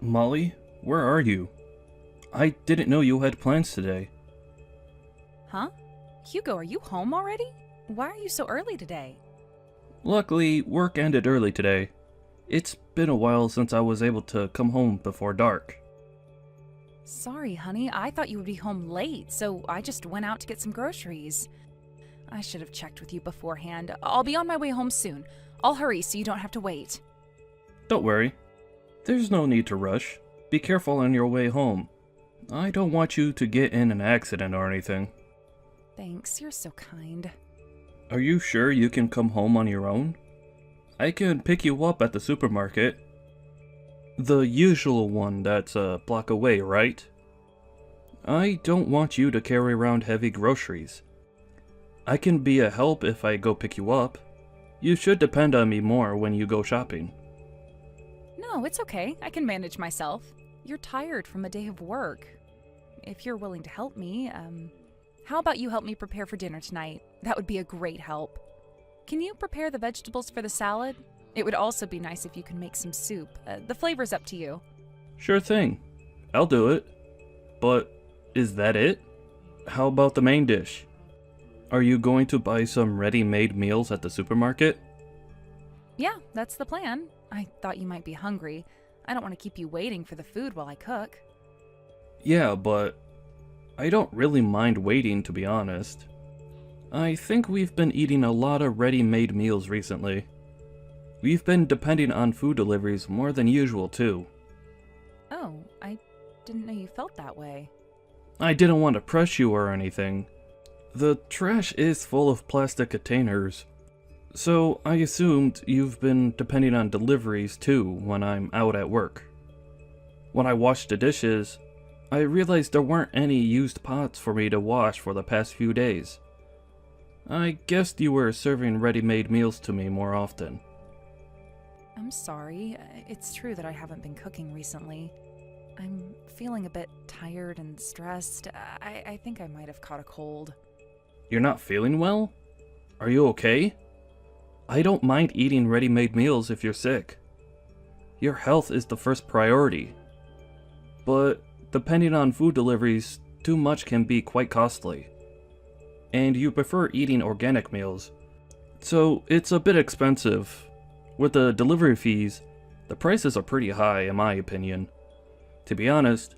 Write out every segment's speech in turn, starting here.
Molly, where are you? I didn't know you had plans today. Huh? Hugo, are you home already? Why are you so early today? Luckily, work ended early today. It's been a while since I was able to come home before dark. Sorry, honey. I thought you would be home late, so I just went out to get some groceries. I should have checked with you beforehand. I'll be on my way home soon. I'll hurry so you don't have to wait. Don't worry. There's no need to rush. Be careful on your way home. I don't want you to get in an accident or anything. Thanks, you're so kind. Are you sure you can come home on your own? I can pick you up at the supermarket. The usual one that's a block away, right? I don't want you to carry around heavy groceries. I can be a help if I go pick you up. You should depend on me more when you go shopping. No, it's okay. I can manage myself. You're tired from a day of work. If you're willing to help me, how about you help me prepare for dinner tonight? That would be a great help. Can you prepare the vegetables for the salad? It would also be nice if you can make some soup. The flavor's up to you. Sure thing. I'll do it. But is that it? How about the main dish? Are you going to buy some ready-made meals at the supermarket? Yeah, that's the plan. I thought you might be hungry. I don't want to keep you waiting for the food while I cook. Yeah, but I don't really mind waiting, to be honest. I think we've been eating a lot of ready-made meals recently. We've been depending on food deliveries more than usual, too. Oh, I didn't know you felt that way. I didn't want to press you or anything. The trash is full of plastic containers, so I assumed you've been depending on deliveries too when I'm out at work. When I washed the dishes, I realized there weren't any used pots for me to wash for the past few days. I guessed you were serving ready-made meals to me more often. I'm sorry. It's true that I haven't been cooking recently. I'm feeling a bit tired and stressed. I think I might have caught a cold. You're not feeling well? Are you okay? I don't mind eating ready-made meals if you're sick. Your health is the first priority. But depending on food deliveries, too much can be quite costly. And you prefer eating organic meals, so it's a bit expensive. With the delivery fees, the prices are pretty high in my opinion. To be honest,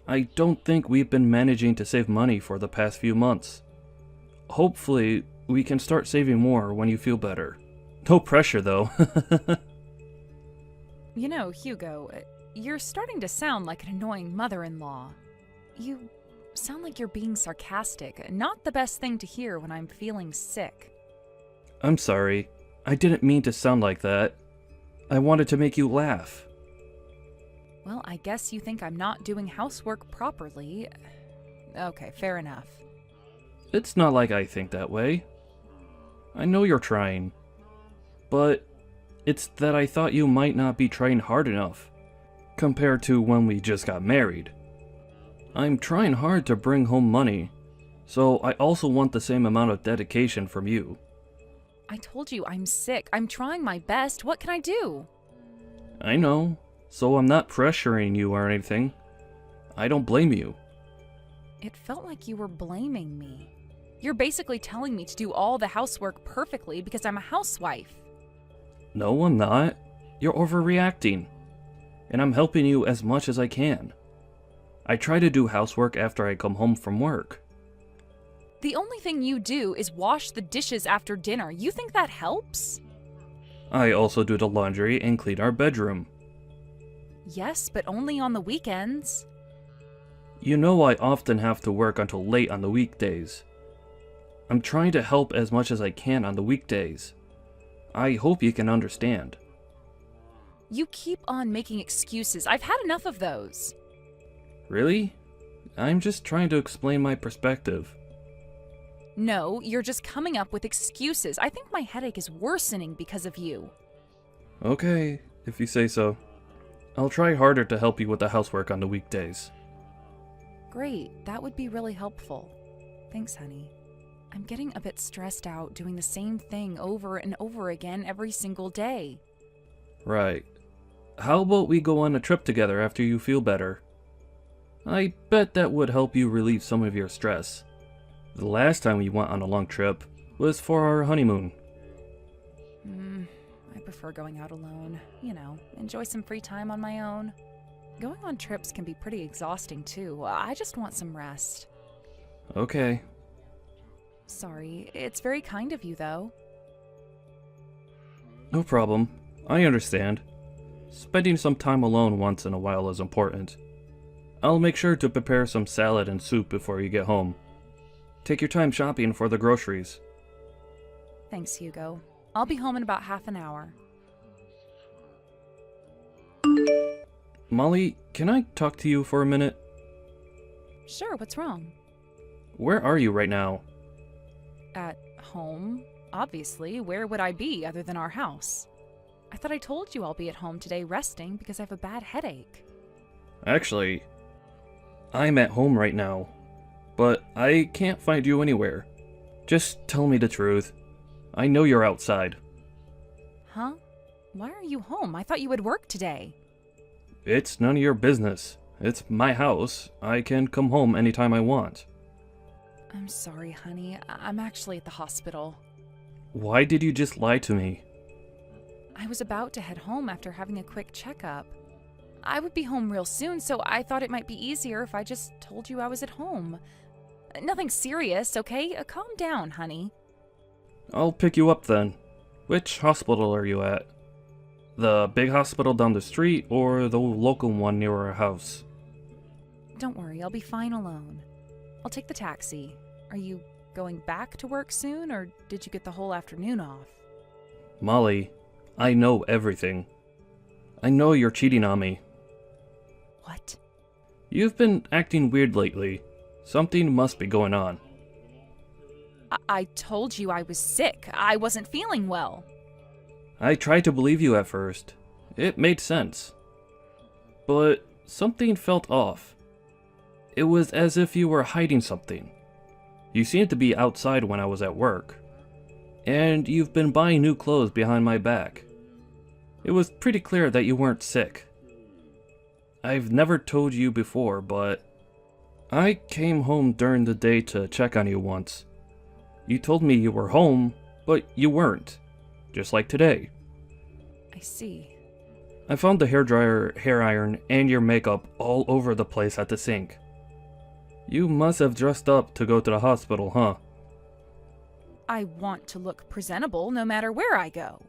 I don't think we've been managing to save money for the past few months. Hopefully, we can start saving more when you feel better. No pressure though. You know, Hugo, you're starting to sound like an annoying mother-in-law. You sound like you're being sarcastic. Not the best thing to hear when I'm feeling sick. I'm sorry. I didn't mean to sound like that. I wanted to make you laugh. Well, I guess you think I'm not doing housework properly. Okay, fair enough. It's not like I think that way. I know you're trying. But it's that I thought you might not be trying hard enough, compared to when we just got married. I'm trying hard to bring home money, so I also want the same amount of dedication from you. I told you I'm sick. I'm trying my best. What can I do? I know, so I'm not pressuring you or anything. I don't blame you. It felt like you were blaming me. You're basically telling me to do all the housework perfectly because I'm a housewife. No, I'm not. You're overreacting. And I'm helping you as much as I can. I try to do housework after I come home from work. The only thing you do is wash the dishes after dinner. You think that helps? I also do the laundry and clean our bedroom. Yes, but only on the weekends. You know I often have to work until late on the weekdays. I'm trying to help as much as I can on the weekdays. I hope you can understand. You keep on making excuses. I've had enough of those. Really? I'm just trying to explain my perspective. No, you're just coming up with excuses. I think my headache is worsening because of you. Okay, if you say so. I'll try harder to help you with the housework on the weekdays. Great, that would be really helpful. Thanks, honey. I'm getting a bit stressed out doing the same thing over and over again every single day. Right. how about we go on a trip together after you feel better? I bet that would help you relieve some of your stress. The last time we went on a long trip was for our honeymoon. I prefer going out alone. Enjoy some free time on my own. Going on trips can be pretty exhausting too. I just want some rest. Okay. Sorry, it's very kind of you though. No problem. I understand. Spending some time alone once in a while is important. I'll make sure to prepare some salad and soup before you get home. Take your time shopping for the groceries. Thanks, Hugo. I'll be home in about half an hour. Molly, can I talk to you for a minute? Sure, what's wrong? Where are you right now? At home? Obviously, where would I be other than our house? I thought I told you I'll be at home today resting because I have a bad headache. Actually, I'm at home right now, but I can't find you anywhere. Just tell me the truth. I know you're outside. Huh? Why are you home? I thought you would work today. It's none of your business. It's my house. I can come home anytime I want. I'm sorry, honey. I'm actually at the hospital. Why did you just lie to me? I was about to head home after having a quick checkup. I would be home real soon, so I thought it might be easier if I just told you I was at home. Nothing serious, okay? Calm down, honey. I'll pick you up then. Which hospital are you at? The big hospital down the street or the local one near our house? Don't worry, I'll be fine alone. I'll take the taxi. Are you going back to work soon, or did you get the whole afternoon off? Molly, I know everything. I know you're cheating on me. What? You've been acting weird lately. Something must be going on. I told you I was sick. I wasn't feeling well. I tried to believe you at first. It made sense. But something felt off. It was as if you were hiding something. You seemed to be outside when I was at work. And you've been buying new clothes behind my back. It was pretty clear that you weren't sick. I've never told you before, but I came home during the day to check on you once. You told me you were home, but you weren't. Just like today. I see. I found the hairdryer, hair iron, and your makeup all over the place at the sink. You must have dressed up to go to the hospital, huh? I want to look presentable no matter where I go.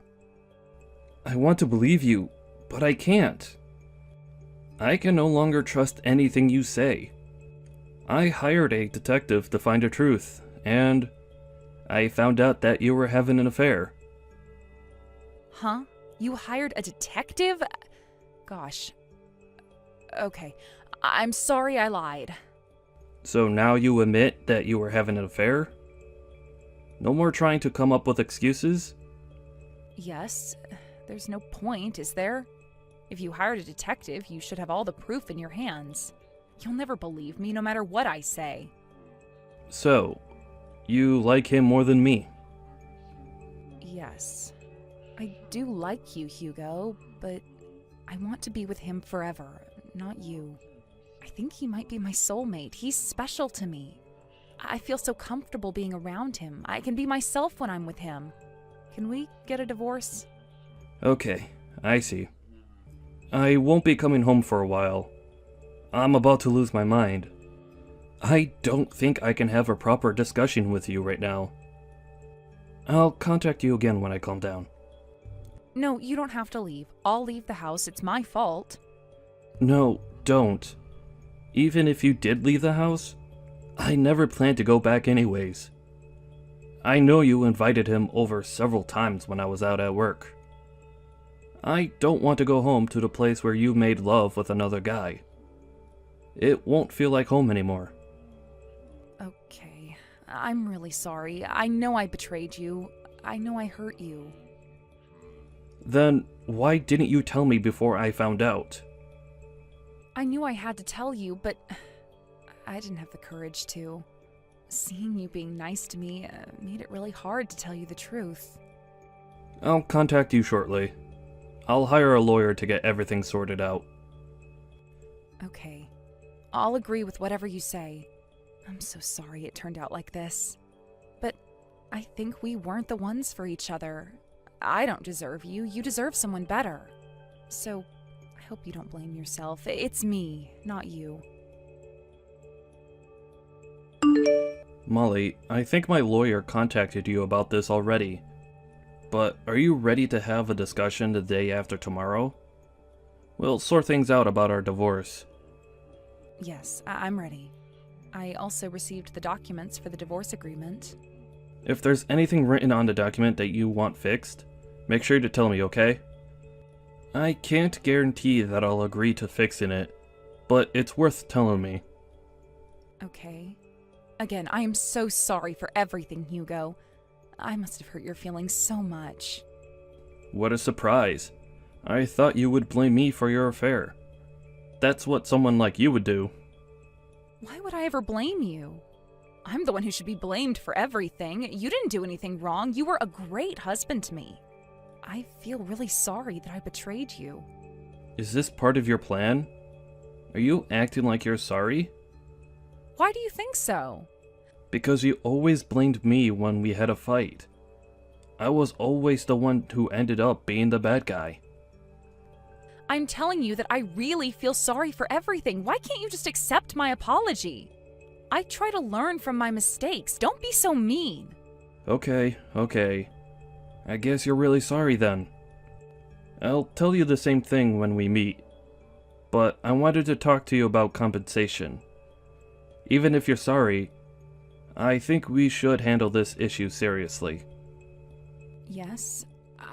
I want to believe you, but I can't. I can no longer trust anything you say. I hired a detective to find the truth, and I found out that you were having an affair. Huh? You hired a detective? Gosh. Okay. I'm sorry I lied. So now you admit that you were having an affair? No more trying to come up with excuses? Yes. There's no point, is there? If you hired a detective, you should have all the proof in your hands. You'll never believe me, no matter what I say. So, you like him more than me? Yes. I do like you, Hugo, but I want to be with him forever, not you. I think he might be my soulmate. He's special to me. I feel so comfortable being around him. I can be myself when I'm with him. Can we get a divorce? Okay, I see. I won't be coming home for a while. I'm about to lose my mind. I don't think I can have a proper discussion with you right now. I'll contact you again when I calm down. No, you don't have to leave. I'll leave the house. It's my fault. No, don't. Even if you did leave the house, I never planned to go back anyways. I know you invited him over several times when I was out at work. I don't want to go home to the place where you made love with another guy. It won't feel like home anymore. Okay. I'm really sorry. I know I betrayed you. I know I hurt you. Then why didn't you tell me before I found out? I knew I had to tell you, but I didn't have the courage to. Seeing you being nice to me made it really hard to tell you the truth. I'll contact you shortly. I'll hire a lawyer to get everything sorted out. Okay. I'll agree with whatever you say. I'm so sorry it turned out like this. But I think we weren't the ones for each other. I don't deserve you. You deserve someone better. So, I hope you don't blame yourself. It's me, not you. Molly, I think my lawyer contacted you about this already. But are you ready to have a discussion the day after tomorrow? We'll sort things out about our divorce. Yes, I'm ready. I also received the documents for the divorce agreement. If there's anything written on the document that you want fixed, make sure to tell me, okay? I can't guarantee that I'll agree to fixing it, but it's worth telling me. Okay. Again, I am so sorry for everything, Hugo. I must have hurt your feelings so much. What a surprise. I thought you would blame me for your affair. That's what someone like you would do. Why would I ever blame you? I'm the one who should be blamed for everything. You didn't do anything wrong. You were a great husband to me. I feel really sorry that I betrayed you. Is this part of your plan? Are you acting like you're sorry? Why do you think so? Because you always blamed me when we had a fight. I was always the one who ended up being the bad guy. I'm telling you that I really feel sorry for everything. Why can't you just accept my apology? I try to learn from my mistakes. Don't be so mean. Okay. I guess you're really sorry then. I'll tell you the same thing when we meet. But I wanted to talk to you about compensation. Even if you're sorry, I think we should handle this issue seriously. Yes,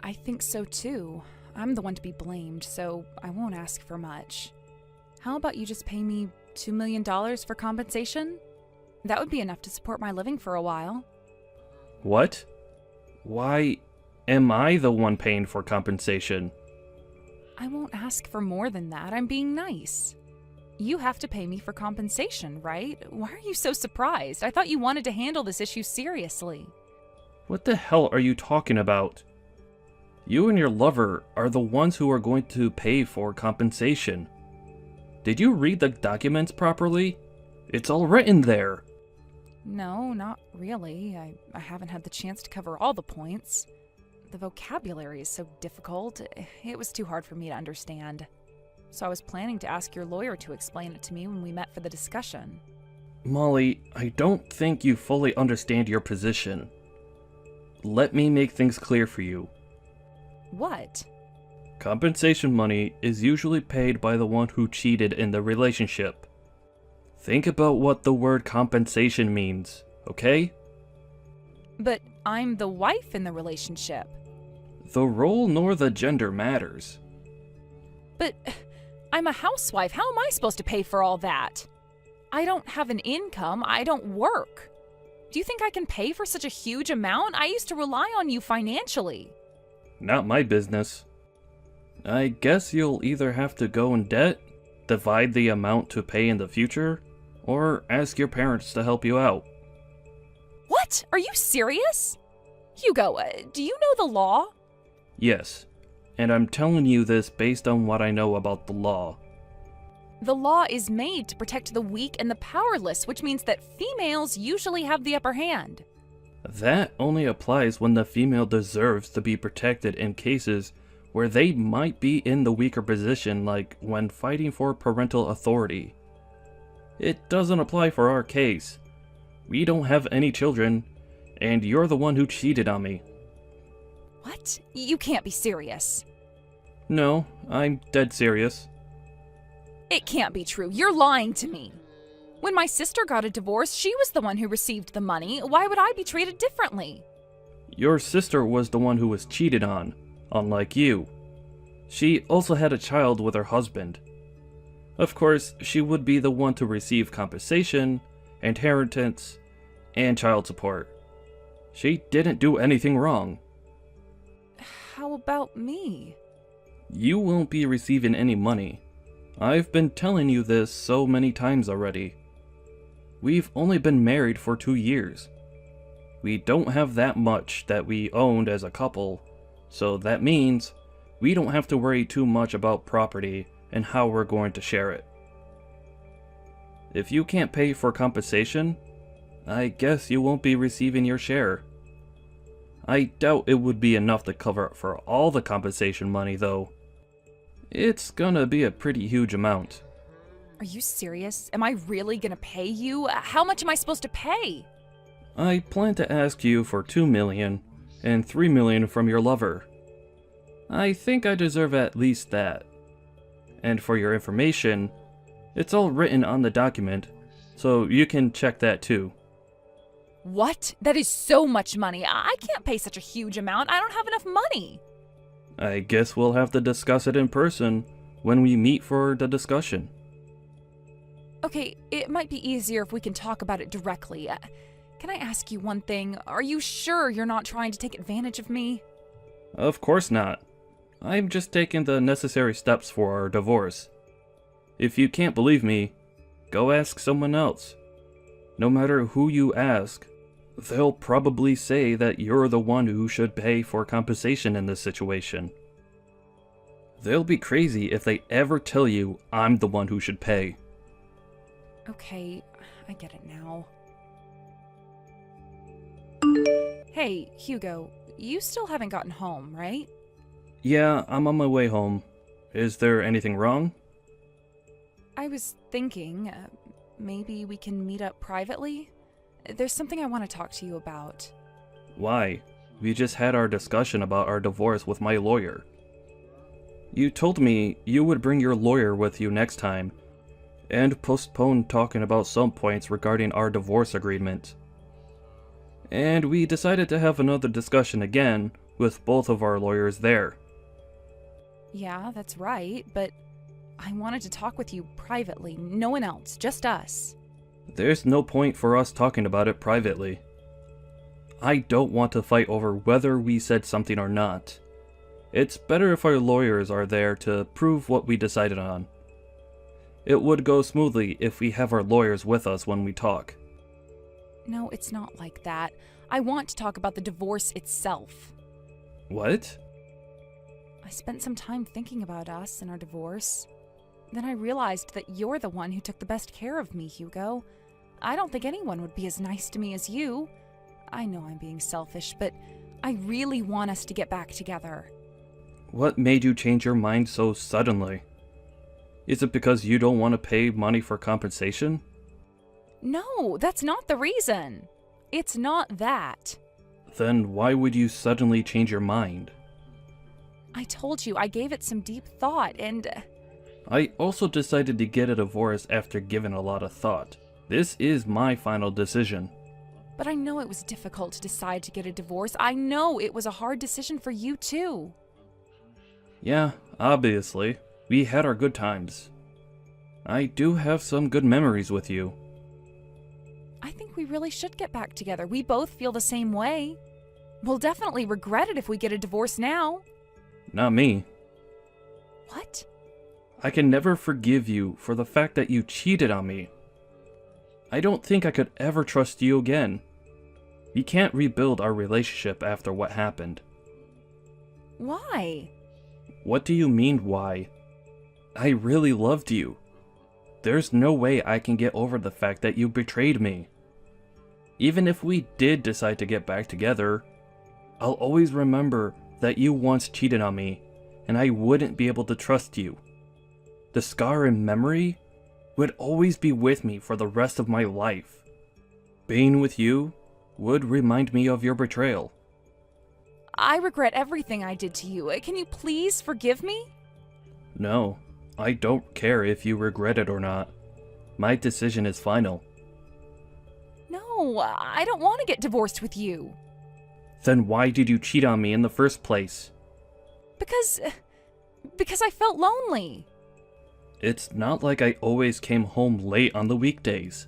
I think so too. I'm the one to be blamed, so I won't ask for much. How about you just pay me $2 million for compensation? That would be enough to support my living for a while. What? Why am I the one paying for compensation? I won't ask for more than that. I'm being nice. You have to pay me for compensation, right? Why are you so surprised? I thought you wanted to handle this issue seriously. What the hell are you talking about? You and your lover are the ones who are going to pay for compensation. Did you read the documents properly? It's all written there. No, not really. I haven't had the chance to cover all the points. The vocabulary is so difficult. It was too hard for me to understand. So I was planning to ask your lawyer to explain it to me when we met for the discussion. Molly, I don't think you fully understand your position. Let me make things clear for you. What? Compensation money is usually paid by the one who cheated in the relationship. Think about what the word compensation means, okay? But I'm the wife in the relationship. The role nor the gender matters. But I'm a housewife. How am I supposed to pay for all that? I don't have an income. I don't work. Do you think I can pay for such a huge amount? I used to rely on you financially. Not my business. I guess you'll either have to go in debt, divide the amount to pay in the future, or ask your parents to help you out. What? Are you serious? Hugo, do you know the law? Yes, and I'm telling you this based on what I know about the law. The law is made to protect the weak and the powerless, which means that females usually have the upper hand. That only applies when the female deserves to be protected in cases where they might be in the weaker position, like when fighting for parental authority. It doesn't apply for our case. We don't have any children, and you're the one who cheated on me. What? You can't be serious. No, I'm dead serious. It can't be true. You're lying to me. When my sister got a divorce, she was the one who received the money. Why would I be treated differently? Your sister was the one who was cheated on, unlike you. She also had a child with her husband. Of course, she would be the one to receive compensation, inheritance, and child support. She didn't do anything wrong. How about me? You won't be receiving any money. I've been telling you this so many times already. We've only been married for 2 years. We don't have that much that we owned as a couple, so that means we don't have to worry too much about property and how we're going to share it. If you can't pay for compensation, I guess you won't be receiving your share. I doubt it would be enough to cover for all the compensation money, though. It's gonna be a pretty huge amount. Are you serious? Am I really gonna pay you? How much am I supposed to pay? I plan to ask you for $2 million and $3 million from your lover. I think I deserve at least that. And for your information, it's all written on the document, so you can check that too. What? That is so much money. I can't pay such a huge amount. I don't have enough money. I guess we'll have to discuss it in person when we meet for the discussion. Okay, it might be easier if we can talk about it directly. Can I ask you one thing? Are you sure you're not trying to take advantage of me? Of course not. I'm just taking the necessary steps for our divorce. If you can't believe me, go ask someone else. No matter who you ask, they'll probably say that you're the one who should pay for compensation in this situation. They'll be crazy if they ever tell you I'm the one who should pay. Okay, I get it now. Hey, Hugo, you still haven't gotten home, right? Yeah, I'm on my way home. Is there anything wrong? I was thinking, maybe we can meet up privately? There's something I want to talk to you about. Why? We just had our discussion about our divorce with my lawyer. You told me you would bring your lawyer with you next time, and postpone talking about some points regarding our divorce agreement. And we decided to have another discussion again with both of our lawyers there. Yeah, that's right, but I wanted to talk with you privately. No one else, just us. There's no point for us talking about it privately. I don't want to fight over whether we said something or not. It's better if our lawyers are there to prove what we decided on. It would go smoothly if we have our lawyers with us when we talk. No, it's not like that. I want to talk about the divorce itself. What? I spent some time thinking about us and our divorce. Then I realized that you're the one who took the best care of me, Hugo. I don't think anyone would be as nice to me as you. I know I'm being selfish, but I really want us to get back together. What made you change your mind so suddenly? Is it because you don't want to pay money for compensation? No, that's not the reason. It's not that. Then why would you suddenly change your mind? I told you I gave it some deep thought and... I also decided to get a divorce after giving a lot of thought. This is my final decision. But I know it was difficult to decide to get a divorce. I know it was a hard decision for you too. Yeah, obviously. We had our good times. I do have some good memories with you. I think we really should get back together. We both feel the same way. We'll definitely regret it if we get a divorce now. Not me. What? I can never forgive you for the fact that you cheated on me. I don't think I could ever trust you again. We can't rebuild our relationship after what happened. Why? What do you mean, why? I really loved you. There's no way I can get over the fact that you betrayed me. Even if we did decide to get back together, I'll always remember that you once cheated on me, and I wouldn't be able to trust you. The scar in memory would always be with me for the rest of my life. Being with you would remind me of your betrayal. I regret everything I did to you. Can you please forgive me? No, I don't care if you regret it or not. My decision is final. No, I don't want to get divorced with you. Then why did you cheat on me in the first place? Because I felt lonely. It's not like I always came home late on the weekdays.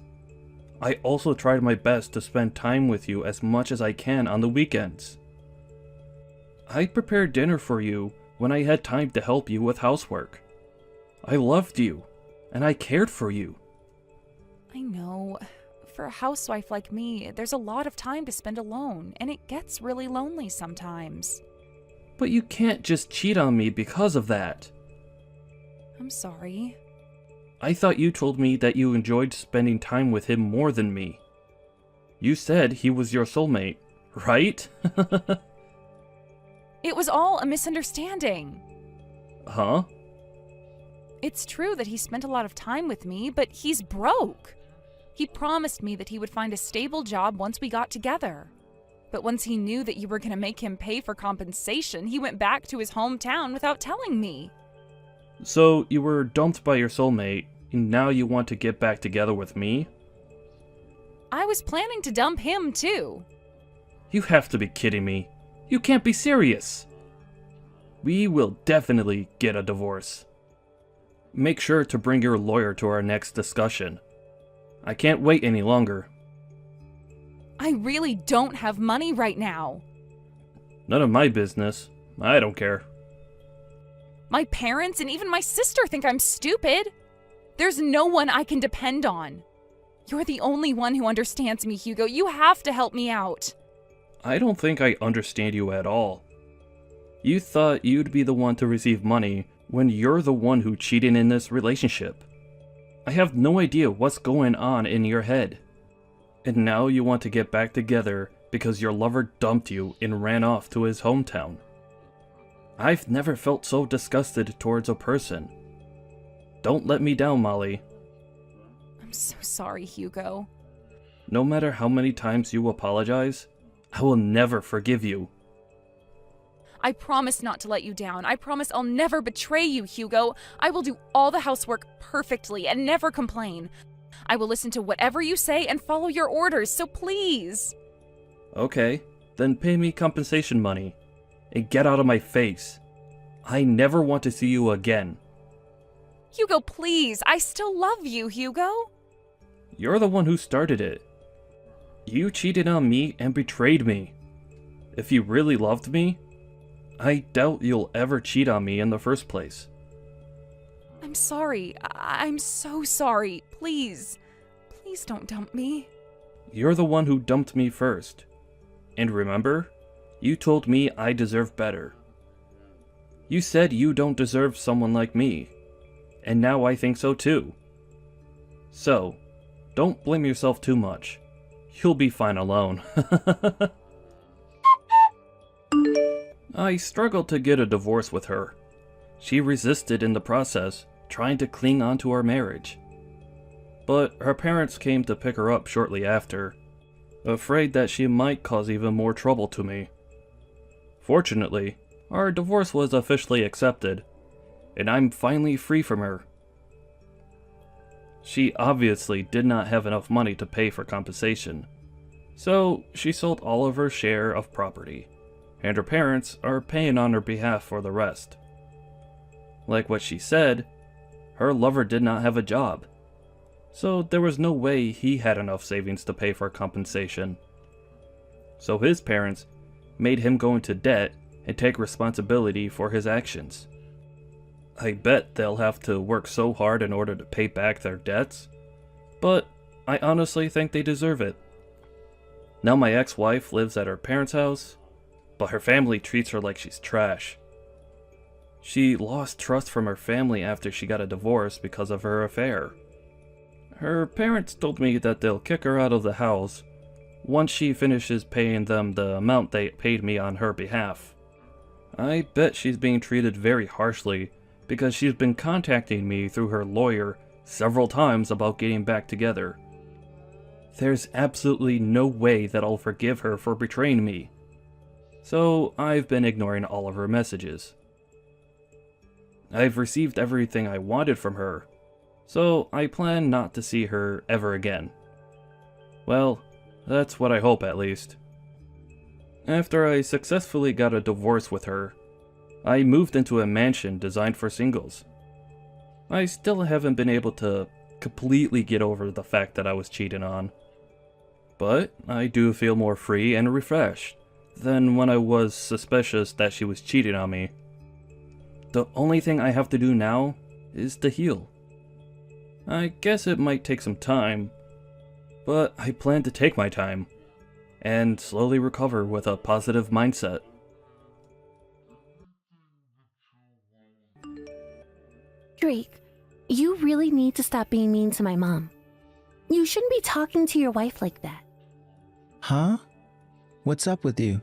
I also tried my best to spend time with you as much as I can on the weekends. I prepared dinner for you when I had time to help you with housework. I loved you, and I cared for you. I know. For a housewife like me, there's a lot of time to spend alone, and it gets really lonely sometimes. But you can't just cheat on me because of that. I'm sorry. I thought you told me that you enjoyed spending time with him more than me. You said he was your soulmate, right? It was all a misunderstanding. Huh? It's true that he spent a lot of time with me, but he's broke. He promised me that he would find a stable job once we got together. But once he knew that you were going to make him pay for compensation, he went back to his hometown without telling me. So you were dumped by your soulmate, and now you want to get back together with me? I was planning to dump him, too. You have to be kidding me. You can't be serious. We will definitely get a divorce. Make sure to bring your lawyer to our next discussion. I can't wait any longer. I really don't have money right now. None of my business. I don't care. My parents and even my sister think I'm stupid. There's no one I can depend on. You're the only one who understands me, Hugo. You have to help me out. I don't think I understand you at all. You thought you'd be the one to receive money when you're the one who cheated in this relationship. I have no idea what's going on in your head. And now you want to get back together because your lover dumped you and ran off to his hometown. I've never felt so disgusted towards a person. Don't let me down, Molly. I'm so sorry, Hugo. No matter how many times you apologize, I will never forgive you. I promise not to let you down. I promise I'll never betray you, Hugo. I will do all the housework perfectly and never complain. I will listen to whatever you say and follow your orders, so please. Okay, then pay me compensation money. And get out of my face. I never want to see you again. Hugo, please. I still love you, Hugo. You're the one who started it. You cheated on me and betrayed me. If you really loved me, I doubt you'll ever cheat on me in the first place. I'm sorry. I'm so sorry. Please. Please don't dump me. You're the one who dumped me first. And remember, you told me I deserve better. You said you don't deserve someone like me. And now I think so too. So, don't blame yourself too much. You'll be fine alone. I struggled to get a divorce with her. She resisted in the process, trying to cling on to our marriage. But her parents came to pick her up shortly after, afraid that she might cause even more trouble to me. Fortunately, our divorce was officially accepted, and I'm finally free from her. She obviously did not have enough money to pay for compensation, so she sold all of her share of property, and her parents are paying on her behalf for the rest. Like what she said, her lover did not have a job, so there was no way he had enough savings to pay for compensation. So his parents made him go into debt and take responsibility for his actions. I bet they'll have to work so hard in order to pay back their debts, but I honestly think they deserve it. Now my ex-wife lives at her parents' house, but her family treats her like she's trash. She lost trust from her family after she got a divorce because of her affair. Her parents told me that they'll kick her out of the house once she finishes paying them the amount they paid me on her behalf. I bet she's being treated very harshly because she's been contacting me through her lawyer several times about getting back together. There's absolutely no way that I'll forgive her for betraying me. So I've been ignoring all of her messages. I've received everything I wanted from her, so I plan not to see her ever again. Well, that's what I hope at least. After I successfully got a divorce with her, I moved into a mansion designed for singles. I still haven't been able to completely get over the fact that I was cheated on. But I do feel more free and refreshed than when I was suspicious that she was cheating on me. The only thing I have to do now is to heal. I guess it might take some time, but I plan to take my time and slowly recover with a positive mindset. Drake, you really need to stop being mean to my mom. You shouldn't be talking to your wife like that. Huh? What's up with you?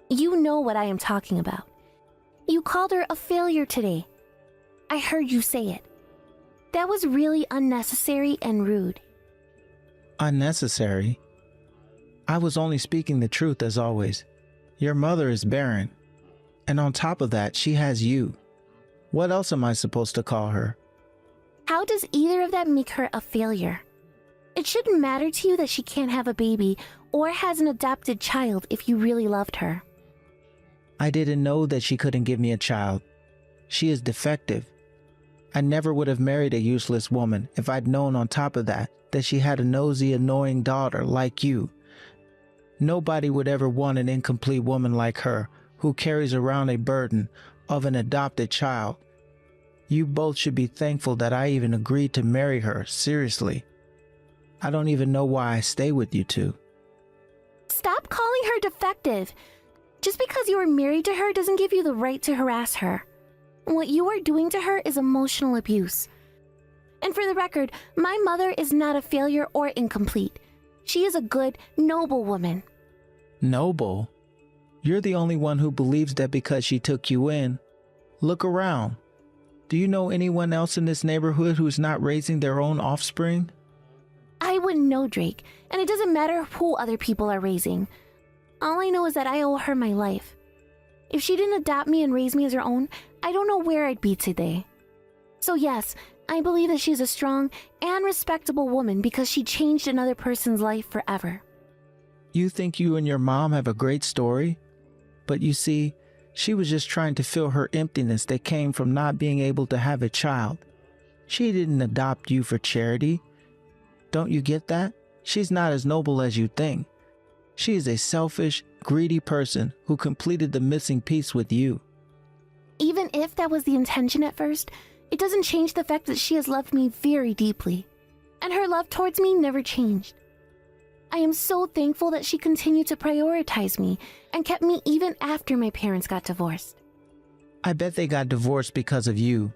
You know what I am talking about. You called her a failure today. I heard you say it. That was really unnecessary and rude. Unnecessary? I was only speaking the truth as always. Your mother is barren. And on top of that, she has you. What else am I supposed to call her? How does either of that make her a failure? It shouldn't matter to you that she can't have a baby or has an adopted child if you really loved her. I didn't know that she couldn't give me a child. She is defective. I never would have married a useless woman if I'd known on top of that she had a nosy, annoying daughter like you. Nobody would ever want an incomplete woman like her who carries around a burden of an adopted child. You both should be thankful that I even agreed to marry her, seriously. I don't even know why I stay with you two. Stop calling her defective. Just because you are married to her doesn't give you the right to harass her. What you are doing to her is emotional abuse. And for the record, my mother is not a failure or incomplete. She is a good, noble woman. Noble? You're the only one who believes that because she took you in. Look around. Do you know anyone else in this neighborhood who's not raising their own offspring? I wouldn't know, Drake, and it doesn't matter who other people are raising. All I know is that I owe her my life. If she didn't adopt me and raise me as her own, I don't know where I'd be today. So yes, I believe that she's a strong and respectable woman because she changed another person's life forever. You think you and your mom have a great story? But you see, she was just trying to fill her emptiness that came from not being able to have a child. She didn't adopt you for charity. Don't you get that? She's not as noble as you think. She is a selfish, greedy person who completed the missing piece with you. Even if that was the intention at first, it doesn't change the fact that she has loved me very deeply. And her love towards me never changed. I am so thankful that she continued to prioritize me and kept me even after my parents got divorced. I bet they got divorced because of you.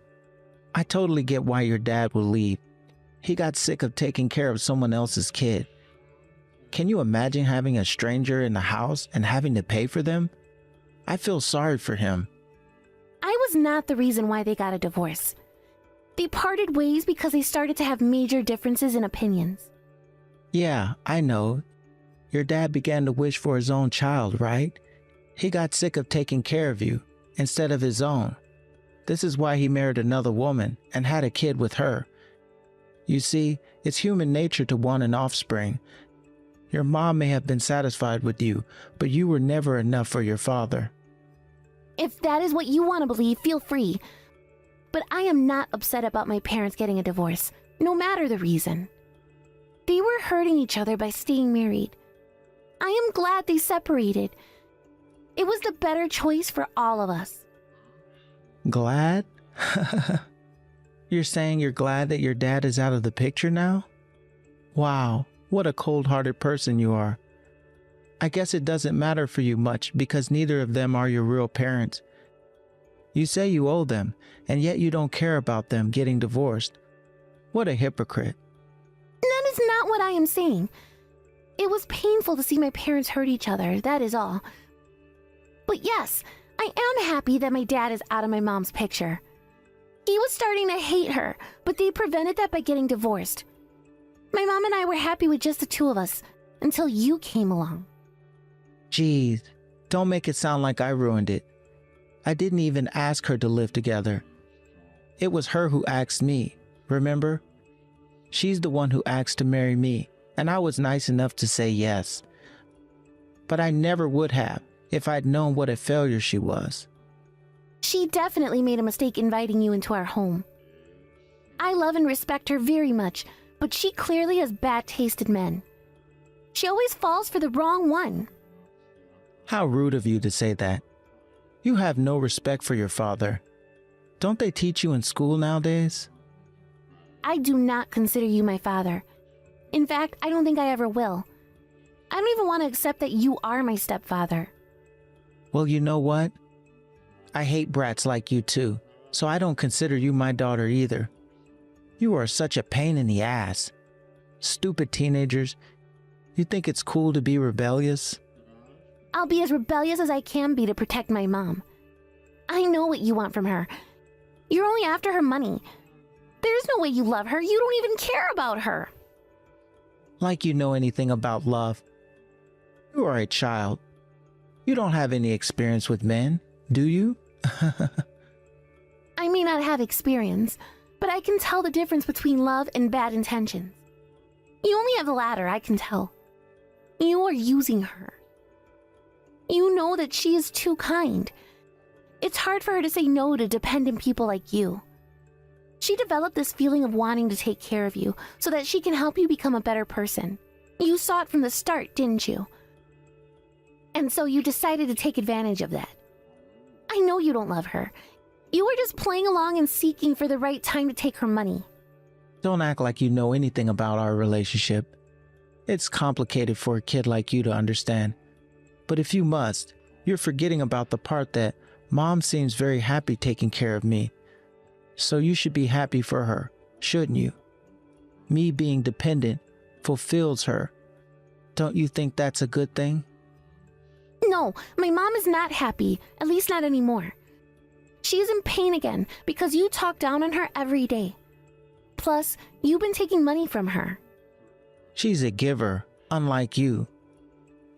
I totally get why your dad will leave. He got sick of taking care of someone else's kid. Can you imagine having a stranger in the house and having to pay for them? I feel sorry for him. I was not the reason why they got a divorce. They parted ways because they started to have major differences in opinions. Yeah, I know. Your dad began to wish for his own child, right? He got sick of taking care of you instead of his own. This is why he married another woman and had a kid with her. You see, it's human nature to want an offspring. Your mom may have been satisfied with you, but you were never enough for your father. If that is what you want to believe, feel free. But I am not upset about my parents getting a divorce, no matter the reason. They were hurting each other by staying married. I am glad they separated. It was the better choice for all of us. Glad? You're saying you're glad that your dad is out of the picture now? Wow, what a cold-hearted person you are. I guess it doesn't matter for you much because neither of them are your real parents. You say you owe them, and yet you don't care about them getting divorced. What a hypocrite. That is not what I am saying. It was painful to see my parents hurt each other, that is all. But yes, I am happy that my dad is out of my mom's picture. He was starting to hate her, but they prevented that by getting divorced. My mom and I were happy with just the two of us, until you came along. Jeez, don't make it sound like I ruined it. I didn't even ask her to live together. It was her who asked me, remember? She's the one who asked to marry me, and I was nice enough to say yes. But I never would have if I'd known what a failure she was. She definitely made a mistake inviting you into our home. I love and respect her very much, but she clearly has bad taste in men. She always falls for the wrong one. How rude of you to say that. You have no respect for your father. Don't they teach you in school nowadays? I do not consider you my father. In fact, I don't think I ever will. I don't even want to accept that you are my stepfather. Well, you know what? I hate brats like you too, So I don't consider you my daughter either. You are such a pain in the ass. Stupid teenagers. You think it's cool to be rebellious? I'll be as rebellious as I can be to protect my mom. I know what you want from her. You're only after her money. There's no way you love her. You don't even care about her. Like you know anything about love. You are a child. You don't have any experience with men, do you? I may not have experience, but I can tell the difference between love and bad intentions. You only have the latter, I can tell. You are using her. You know that she is too kind. It's hard for her to say no to dependent people like you. She developed this feeling of wanting to take care of you so that she can help you become a better person. You saw it from the start, didn't you? And so you decided to take advantage of that. I know you don't love her. You were just playing along and seeking for the right time to take her money. Don't act like you know anything about our relationship. It's complicated for a kid like you to understand. But if you must, you're forgetting about the part that Mom seems very happy taking care of me. So you should be happy for her, shouldn't you? Me being dependent fulfills her. Don't you think that's a good thing? No, my mom is not happy, at least not anymore. She is in pain again because you talk down on her every day. Plus, you've been taking money from her. She's a giver, unlike you.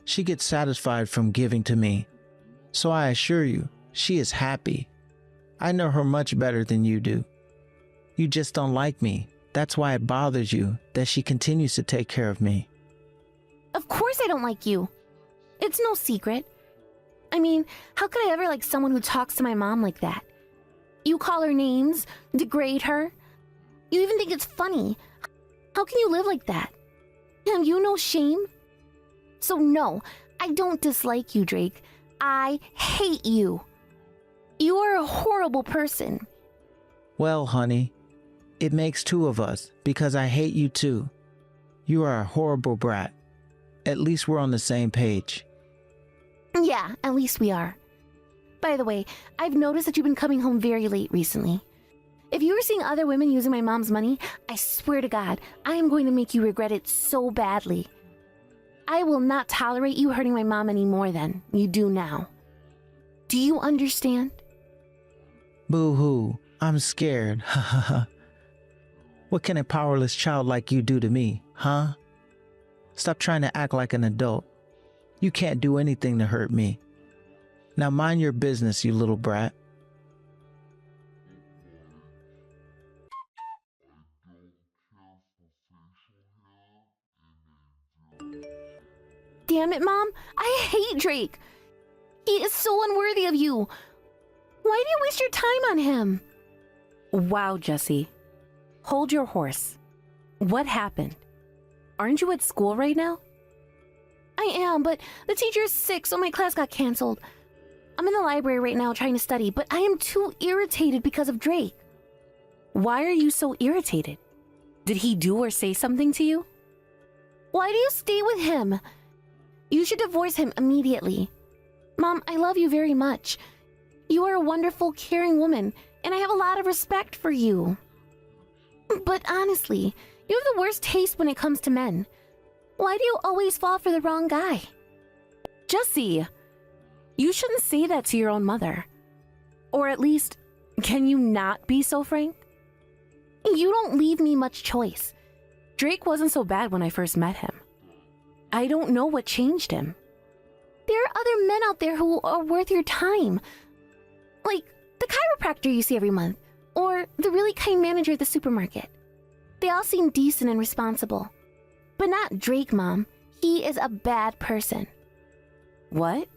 She gets satisfied from giving to me. So I assure you, she is happy. I know her much better than you do. You just don't like me. That's why it bothers you that she continues to take care of me. Of course I don't like you. It's no secret. I mean, how could I ever like someone who talks to my mom like that? You call her names, degrade her. You even think it's funny. How can you live like that? Have you no shame? So no, I don't dislike you, Drake. I hate you. You are a horrible person. Well, honey, it makes two of us because I hate you too. You are a horrible brat. At least we're on the same page. Yeah, at least we are. By the way, I've noticed that you've been coming home very late recently. If you were seeing other women using my mom's money, I swear to God, I am going to make you regret it so badly. I will not tolerate you hurting my mom any more than you do now. Do you understand? Boo-hoo, I'm scared. Ha ha ha. What can a powerless child like you do to me, huh? Stop trying to act like an adult. You can't do anything to hurt me. Now mind your business, you little brat. Damn it, Mom. I hate Drake. He is so unworthy of you. Why do you waste your time on him? Wow, Jesse. Hold your horse. What happened? Aren't you at school right now? I am, but the teacher is sick, so my class got canceled. I'm in the library right now trying to study, but I am too irritated because of Drake. Why are you so irritated? Did he do or say something to you? Why do you stay with him? You should divorce him immediately. Mom, I love you very much. You are a wonderful, caring woman, and I have a lot of respect for you. But honestly, you have the worst taste when it comes to men. Why do you always fall for the wrong guy? Jesse, you shouldn't say that to your own mother. Or at least, can you not be so frank? You don't leave me much choice. Drake wasn't so bad when I first met him. I don't know what changed him. There are other men out there who are worth your time. Like the chiropractor you see every month, or the really kind manager at the supermarket. They all seem decent and responsible. But not Drake, Mom. He is a bad person. What?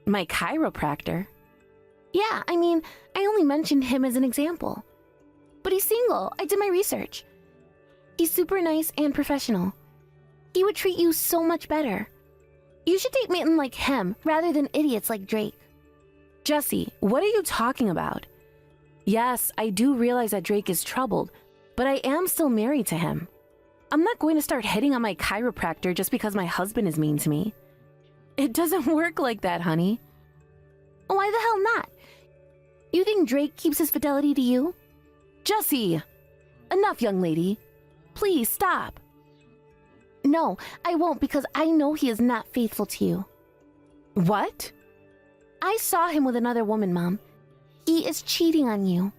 My chiropractor? Yeah, I mean, I only mentioned him as an example. But he's single. I did my research. He's super nice and professional. He would treat you so much better. You should date men like him rather than idiots like Drake. Jesse, what are you talking about? Yes, I do realize that Drake is troubled, but I am still married to him. I'm not going to start hitting on my chiropractor just because my husband is mean to me. It doesn't work like that, honey. Why the hell not? You think Drake keeps his fidelity to you? Jessie! Enough, young lady. Please stop. No, I won't because I know he is not faithful to you. What? I saw him with another woman, Mom. He is cheating on you.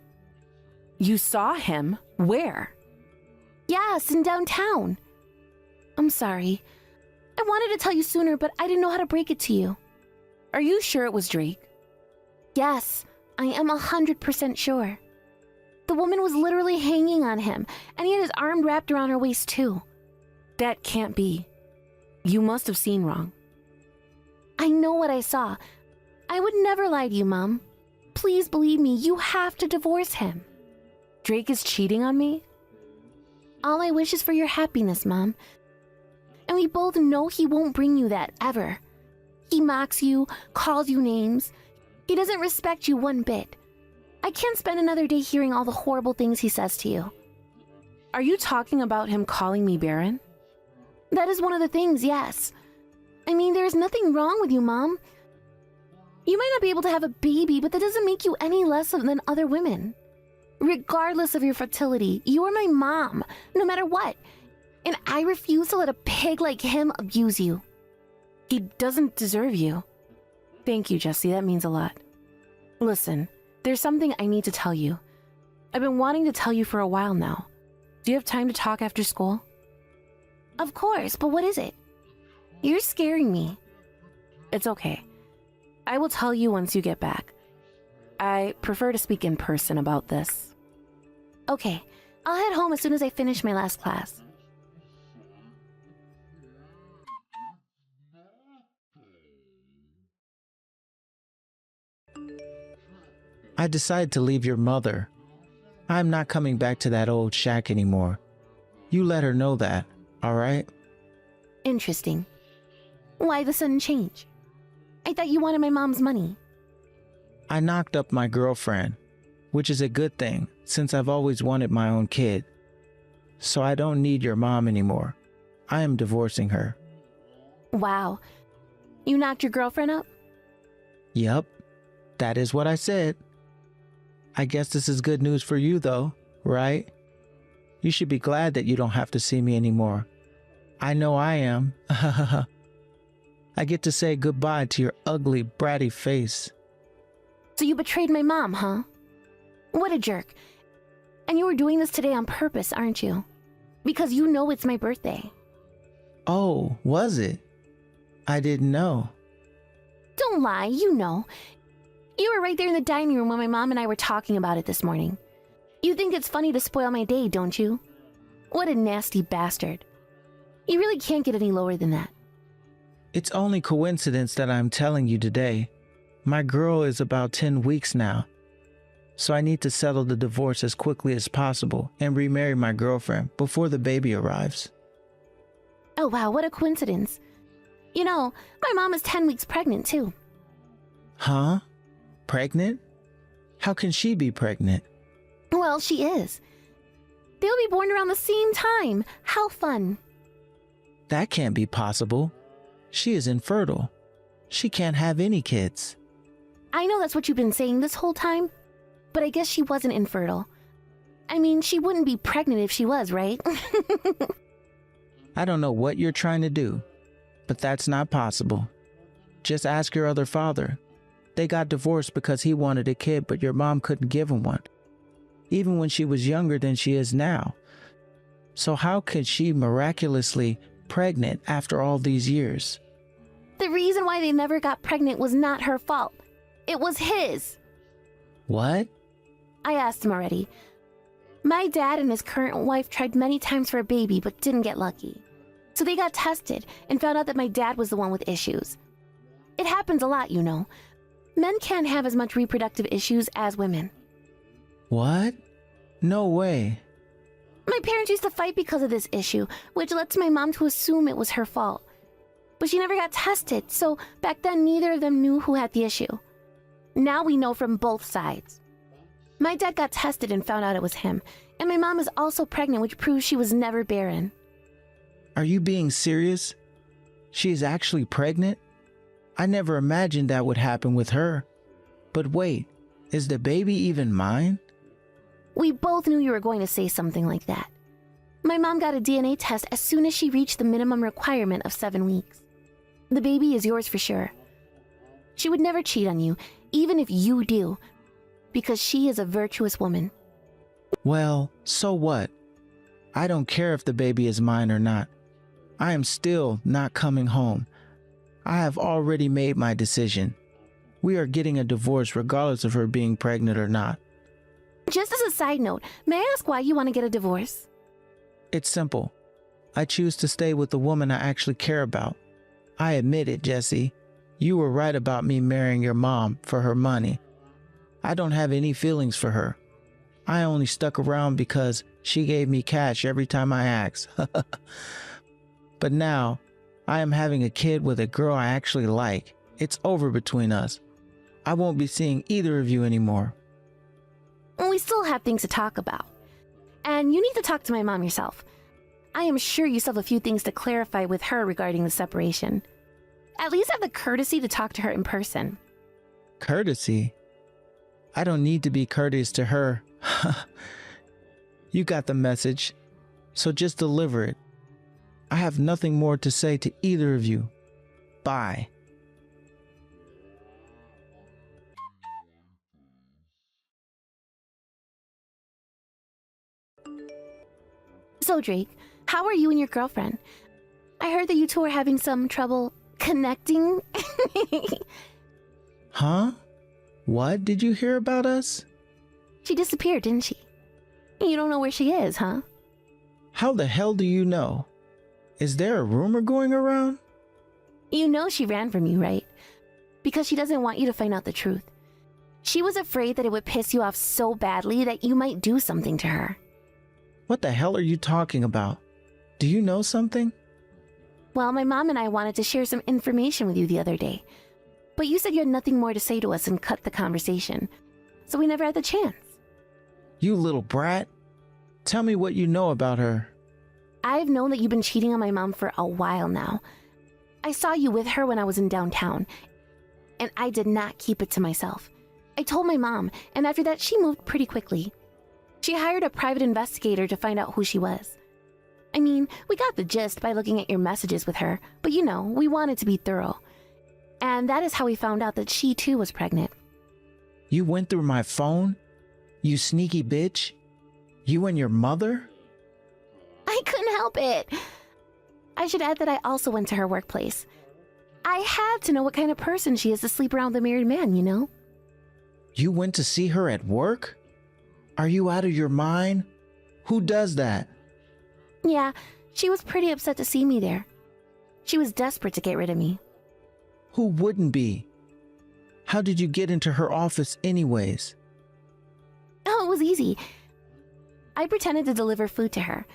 You saw him? Where? Yes, in downtown. I'm sorry. I wanted to tell you sooner, but I didn't know how to break it to you. Are you sure it was Drake? Yes, I am 100% sure. The woman was literally hanging on him, and he had his arm wrapped around her waist too. That can't be. You must have seen wrong. I know what I saw. I would never lie to you, Mom. Please believe me, you have to divorce him. Drake is cheating on me? All I wish is for your happiness, Mom. And we both know he won't bring you that, ever. He mocks you, calls you names. He doesn't respect you one bit. I can't spend another day hearing all the horrible things he says to you. Are you talking about him calling me barren? That is one of the things, yes. I mean, there is nothing wrong with you, Mom. You might not be able to have a baby, but that doesn't make you any less than other women. Regardless of your fertility, you are my mom, no matter what. And I refuse to let a pig like him abuse you. He doesn't deserve you. Thank you, Jessie. That means a lot. Listen, there's something I need to tell you. I've been wanting to tell you for a while now. Do you have time to talk after school? Of course, but what is it? You're scaring me. It's okay. I will tell you once you get back. I prefer to speak in person about this. Okay, I'll head home as soon as I finish my last class. I decided to leave your mother. I'm not coming back to that old shack anymore. You let her know that, all right? Interesting. Why the sudden change? I thought you wanted my mom's money. I knocked up my girlfriend, which is a good thing since I've always wanted my own kid. So I don't need your mom anymore. I am divorcing her. Wow. You knocked your girlfriend up? Yep, that is what I said. I guess this is good news for you though, right? You should be glad that you don't have to see me anymore. I know I am. I get to say goodbye to your ugly, bratty face. So you betrayed my mom, huh? What a jerk. And you were doing this today on purpose, aren't you? Because you know it's my birthday. Oh, was it? I didn't know. Don't lie, you know. You were right there in the dining room when my mom and I were talking about it this morning. You think it's funny to spoil my day, don't you? What a nasty bastard. You really can't get any lower than that. It's only coincidence that I'm telling you today. My girl is about 10 weeks now. So I need to settle the divorce as quickly as possible and remarry my girlfriend before the baby arrives. Oh wow, what a coincidence. You know, my mom is 10 weeks pregnant too. Huh? Pregnant? How can she be pregnant? Well, she is. They'll be born around the same time. How fun. That can't be possible. She is infertile. She can't have any kids. I know that's what you've been saying this whole time, but I guess she wasn't infertile. I mean, she wouldn't be pregnant if she was, right? I don't know what you're trying to do, but that's not possible. Just ask your other father. They got divorced because he wanted a kid, but your mom couldn't give him one, even when she was younger than she is now. So how could she miraculously pregnant after all these years? The reason why they never got pregnant was not her fault. It was his. What? I asked him already. My dad and his current wife tried many times for a baby, but didn't get lucky. So they got tested and found out that my dad was the one with issues. It happens a lot, you know. Men can't have as much reproductive issues as women. What? No way. My parents used to fight because of this issue, which led to my mom to assume it was her fault. But she never got tested, so back then neither of them knew who had the issue. Now we know from both sides. My dad got tested and found out it was him, and my mom is also pregnant, which proves she was never barren. Are you being serious? She is actually pregnant? I never imagined that would happen with her. But wait, Is the baby even mine? We both knew you were going to say something like that. My mom got a DNA test as soon as she reached the minimum requirement of 7 weeks. The baby is yours for sure. She would never cheat on you, even if you do, because she is a virtuous woman. Well, so what? I don't care if the baby is mine or not. I am still not coming home. I have already made my decision. We are getting a divorce regardless of her being pregnant or not. Just as a side note, may I ask why you want to get a divorce? It's simple. I choose to stay with the woman I actually care about. I admit it, Jesse. You were right about me marrying your mom for her money. I don't have any feelings for her. I only stuck around because she gave me cash every time I asked. But now, I am having a kid with a girl I actually like. It's over between us. I won't be seeing either of you anymore. We still have things to talk about. And you need to talk to my mom yourself. I am sure you still have a few things to clarify with her regarding the separation. At least have the courtesy to talk to her in person. Courtesy? I don't need to be courteous to her. You got the message, so just deliver it. I have nothing more to say to either of you. Bye. So, Drake, how are you and your girlfriend? I heard that you two are having some trouble connecting. Huh? What did you hear about us? She disappeared, didn't she? You don't know where she is, huh? How the hell do you know? Is there a rumor going around? You know she ran from you, right? Because she doesn't want you to find out the truth. She was afraid that it would piss you off so badly that you might do something to her. What the hell are you talking about? Do you know something? Well, my mom and I wanted to share some information with you the other day. But you said you had nothing more to say to us and cut the conversation. So we never had the chance. You little brat. Tell me what you know about her. I've known that you've been cheating on my mom for a while now. I saw you with her when I was in downtown, and I did not keep it to myself. I told my mom, and after that she moved pretty quickly. She hired a private investigator to find out who she was. I mean, we got the gist by looking at your messages with her, but you know, we wanted to be thorough. And that is how we found out that she too was pregnant. You went through my phone? You sneaky bitch? You and your mother? I couldn't help it. I should add that I also went to her workplace. I had to know what kind of person she is to sleep around with a married man, you know? You went to see her at work? Are you out of your mind? Who does that? Yeah, she was pretty upset to see me there. She was desperate to get rid of me. Who wouldn't be? How did you get into her office anyways? Oh, it was easy. I pretended to deliver food to her,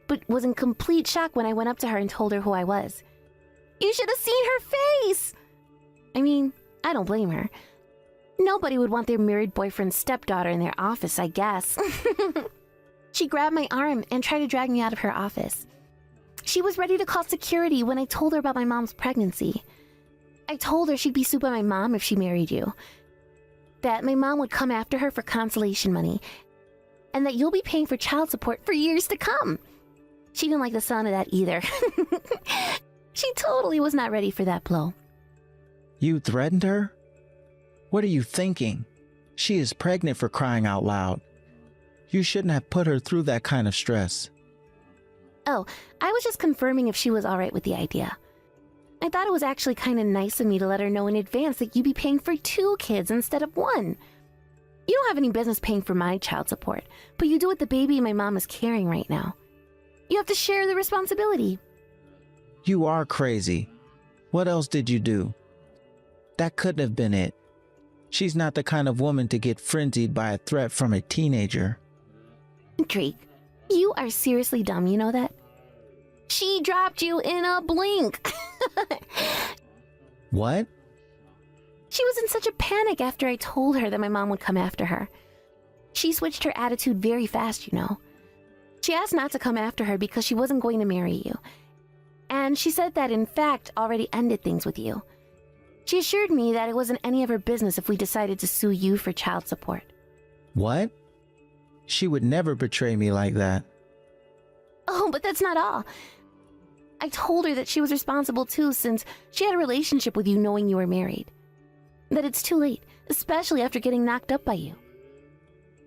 but was in complete shock when I went up to her and told her who I was. You should have seen her face! I mean, I don't blame her. Nobody would want their married boyfriend's stepdaughter in their office, I guess. She grabbed my arm and tried to drag me out of her office. She was ready to call security when I told her about my mom's pregnancy. I told her she'd be sued by my mom if she married you. That my mom would come after her for consolation money. And that you'll be paying for child support for years to come. She didn't like the sound of that either. She totally was not ready for that blow. You threatened her? What are you thinking? She is pregnant, for crying out loud. You shouldn't have put her through that kind of stress. Oh, I was just confirming if she was alright with the idea. I thought it was actually kind of nice of me to let her know in advance that you'd be paying for 2 kids instead of 1. You don't have any business paying for my child support, but you do with the baby my mom is carrying right now. You have to share the responsibility. You are crazy. What else did you do? That couldn't have been it. She's not the kind of woman to get frenzied by a threat from a teenager. Drake, you are seriously dumb, you know that? She dropped you in a blink. What? She was in such a panic after I told her that my mom would come after her. She switched her attitude very fast, you know. She asked not to come after her because she wasn't going to marry you. And she said that, in fact, already ended things with you. She assured me that it wasn't any of her business if we decided to sue you for child support. What? She would never betray me like that. Oh, but that's not all. I told her that she was responsible too, since she had a relationship with you knowing you were married. That it's too late, especially after getting knocked up by you.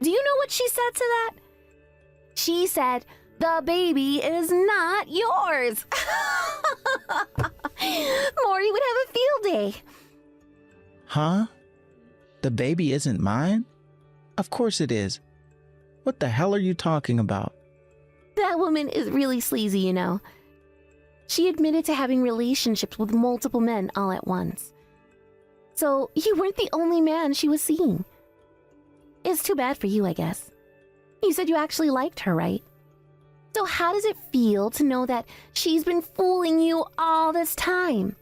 Do you know what she said to that? She said, "The baby is not yours." Maury would have a field day. Huh? The baby isn't mine? Of course it is. What the hell are you talking about? That woman is really sleazy, you know. She admitted to having relationships with multiple men all at once. So you weren't the only man she was seeing. It's too bad for you, I guess. You said you actually liked her, right? So how does it feel to know that she's been fooling you all this time?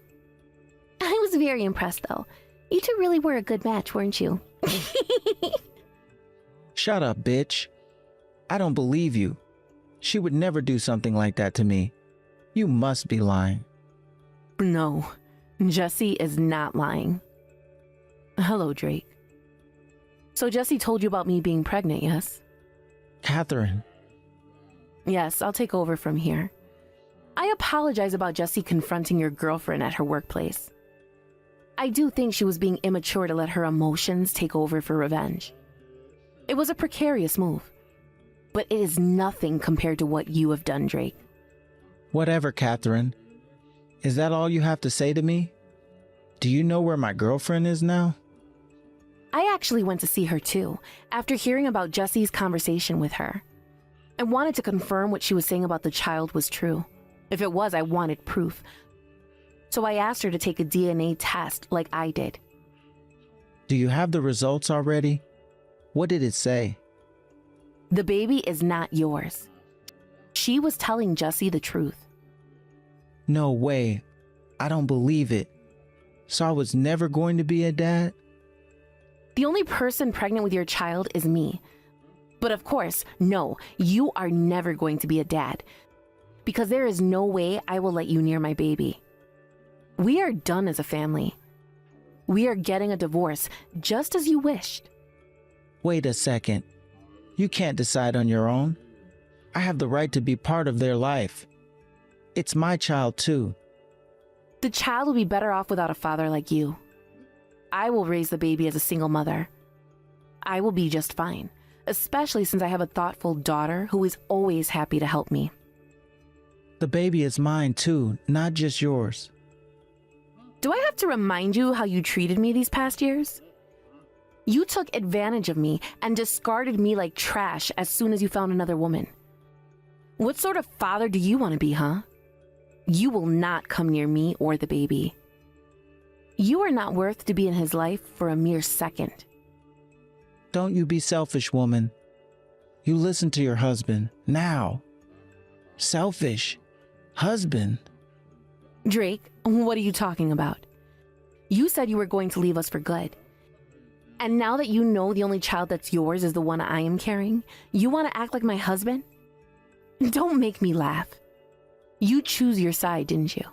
I was very impressed, though. You two really were a good match, weren't you? Shut up, bitch. I don't believe you. She would never do something like that to me. You must be lying. No, Jesse is not lying. Hello, Drake. So Jesse told you about me being pregnant, yes? Catherine. Yes, I'll take over from here. I apologize about Jesse confronting your girlfriend at her workplace. I do think she was being immature to let her emotions take over for revenge. It was a precarious move, but it is nothing compared to what you have done, Drake. Whatever, Catherine. Is that all you have to say to me? Do you know where my girlfriend is now? I actually went to see her too, after hearing about Jesse's conversation with her. I wanted to confirm what she was saying about the child was true. If it was, I wanted proof. So I asked her to take a DNA test like I did. Do you have the results already? What did it say? The baby is not yours. She was telling Jesse the truth. No way. I don't believe it. So I was never going to be a dad? The only person pregnant with your child is me. But of course, no, you are never going to be a dad. Because there is no way I will let you near my baby. We are done as a family. We are getting a divorce, just as you wished. Wait a second. You can't decide on your own. I have the right to be part of their life. It's my child too. The child will be better off without a father like you. I will raise the baby as a single mother. I will be just fine, especially since I have a thoughtful daughter who is always happy to help me. The baby is mine too, not just yours. Do I have to remind you how you treated me these past years? You took advantage of me and discarded me like trash as soon as you found another woman. What sort of father do you want to be, huh? You will not come near me or the baby. You are not worth to be in his life for a mere second. Don't you be selfish, woman. You listen to your husband, now. Selfish. Husband. Drake, what are you talking about? You said you were going to leave us for good. And now that you know the only child that's yours is the one I am carrying, you want to act like my husband? Don't make me laugh. You choose your side, didn't you?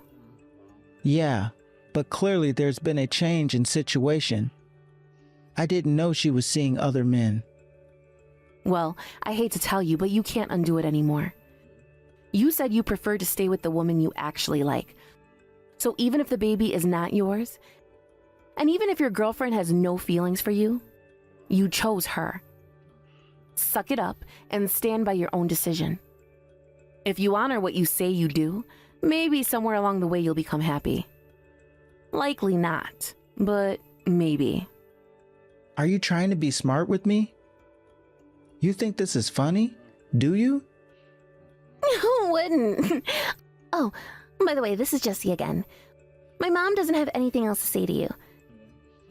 Yeah, but clearly there's been a change in situation. I didn't know she was seeing other men. Well, I hate to tell you, but you can't undo it anymore. You said you prefer to stay with the woman you actually like. So even if the baby is not yours, and even if your girlfriend has no feelings for you, you chose her. Suck it up and stand by your own decision. If you honor what you say you do, maybe somewhere along the way you'll become happy. Likely not, but maybe. Are you trying to be smart with me? You think this is funny? Do you? Who wouldn't? Oh, by the way, this is Jessie again. My mom doesn't have anything else to say to you.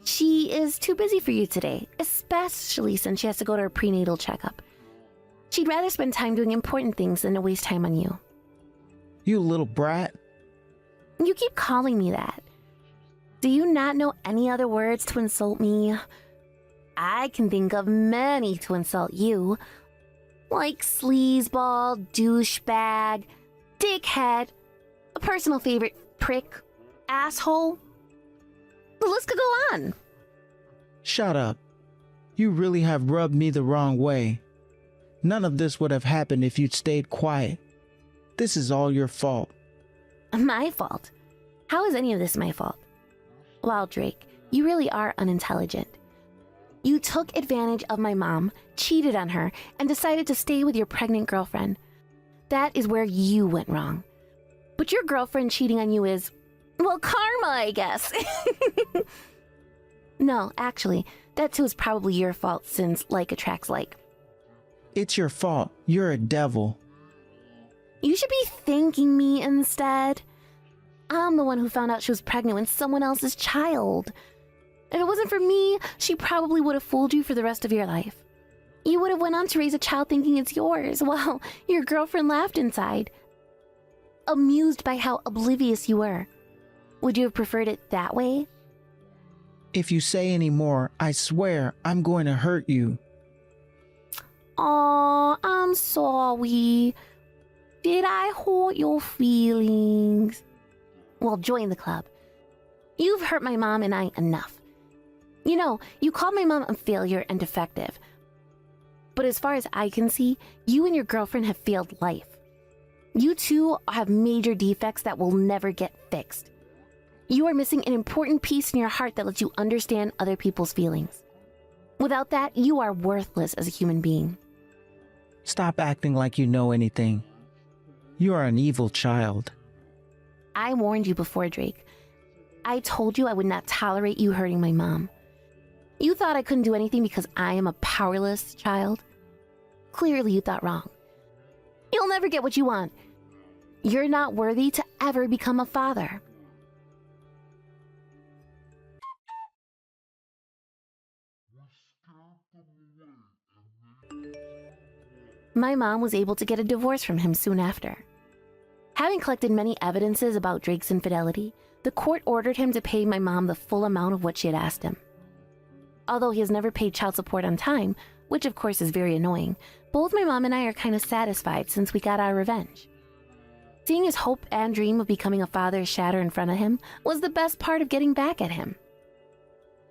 She is too busy for you today, especially since she has to go to her prenatal checkup. She'd rather spend time doing important things than to waste time on you. You little brat. You keep calling me that. Do you not know any other words to insult me? I can think of many to insult you. Like sleazeball, douchebag, dickhead, a personal favorite, prick, asshole. The list could go on. Shut up. You really have rubbed me the wrong way. None of this would have happened if you'd stayed quiet. This is all your fault. My fault? How is any of this my fault? Wow, Drake, you really are unintelligent. You took advantage of my mom, cheated on her, and decided to stay with your pregnant girlfriend. That is where you went wrong. But your girlfriend cheating on you is, well, karma, I guess. No, actually, that too is probably your fault since like attracts like. It's your fault. You're a devil. You should be thanking me instead. I'm the one who found out she was pregnant with someone else's child. If it wasn't for me, she probably would have fooled you for the rest of your life. You would have went on to raise a child thinking it's yours, while your girlfriend laughed inside, amused by how oblivious you were. Would you have preferred it that way? If you say any more, I swear I'm going to hurt you. Aw, I'm sorry. Did I hurt your feelings? Well, join the club. You've hurt my mom and I enough. You know, you called my mom a failure and defective. But as far as I can see, you and your girlfriend have failed life. You two have major defects that will never get fixed. You are missing an important piece in your heart that lets you understand other people's feelings. Without that, you are worthless as a human being. Stop acting like you know anything. You are an evil child. I warned you before, Drake. I told you I would not tolerate you hurting my mom. You thought I couldn't do anything because I am a powerless child? Clearly you thought wrong. You'll never get what you want. You're not worthy to ever become a father. My mom was able to get a divorce from him soon after. Having collected many evidences about Drake's infidelity, the court ordered him to pay my mom the full amount of what she had asked him. Although he has never paid child support on time, which of course is very annoying, both my mom and I are kind of satisfied since we got our revenge. Seeing his hope and dream of becoming a father shatter in front of him was the best part of getting back at him.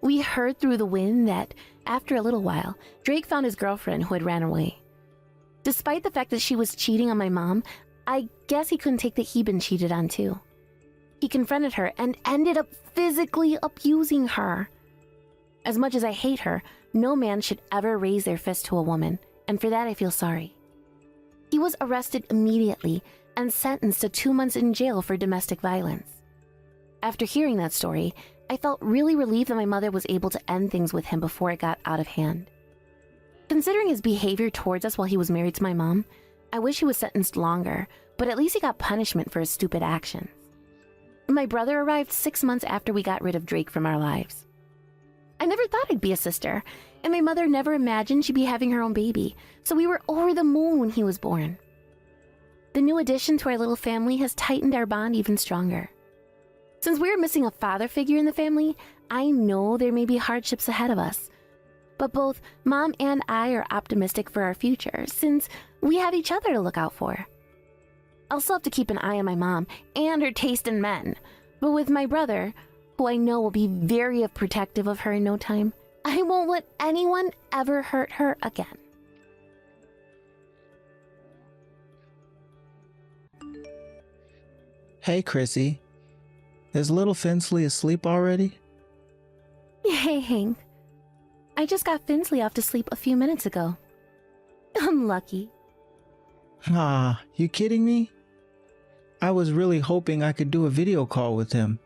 We heard through the wind that, after a little while, Drake found his girlfriend who had ran away. Despite the fact that she was cheating on my mom, I guess he couldn't take that he'd been cheated on too. He confronted her and ended up physically abusing her. As much as I hate her, no man should ever raise their fist to a woman, and for that I feel sorry. He was arrested immediately and sentenced to 2 months in jail for domestic violence. After hearing that story, I felt really relieved that my mother was able to end things with him before it got out of hand. Considering his behavior towards us while he was married to my mom, I wish he was sentenced longer, but at least he got punishment for his stupid actions. My brother arrived 6 months after we got rid of Drake from our lives. I never thought I'd be a sister, and my mother never imagined she'd be having her own baby, so we were over the moon when he was born. The new addition to our little family has tightened our bond even stronger. Since we're missing a father figure in the family, I know there may be hardships ahead of us. But both Mom and I are optimistic for our future, since we have each other to look out for. I'll still have to keep an eye on my mom and her taste in men, but with my brother, who I know will be very protective of her in no time, I won't let anyone ever hurt her again. Hey, Chrissy. Is little Finsley asleep already? Hey, Hank. I just got Finsley off to sleep a few minutes ago. Unlucky. Ah, you kidding me? I was really hoping I could do a video call with him.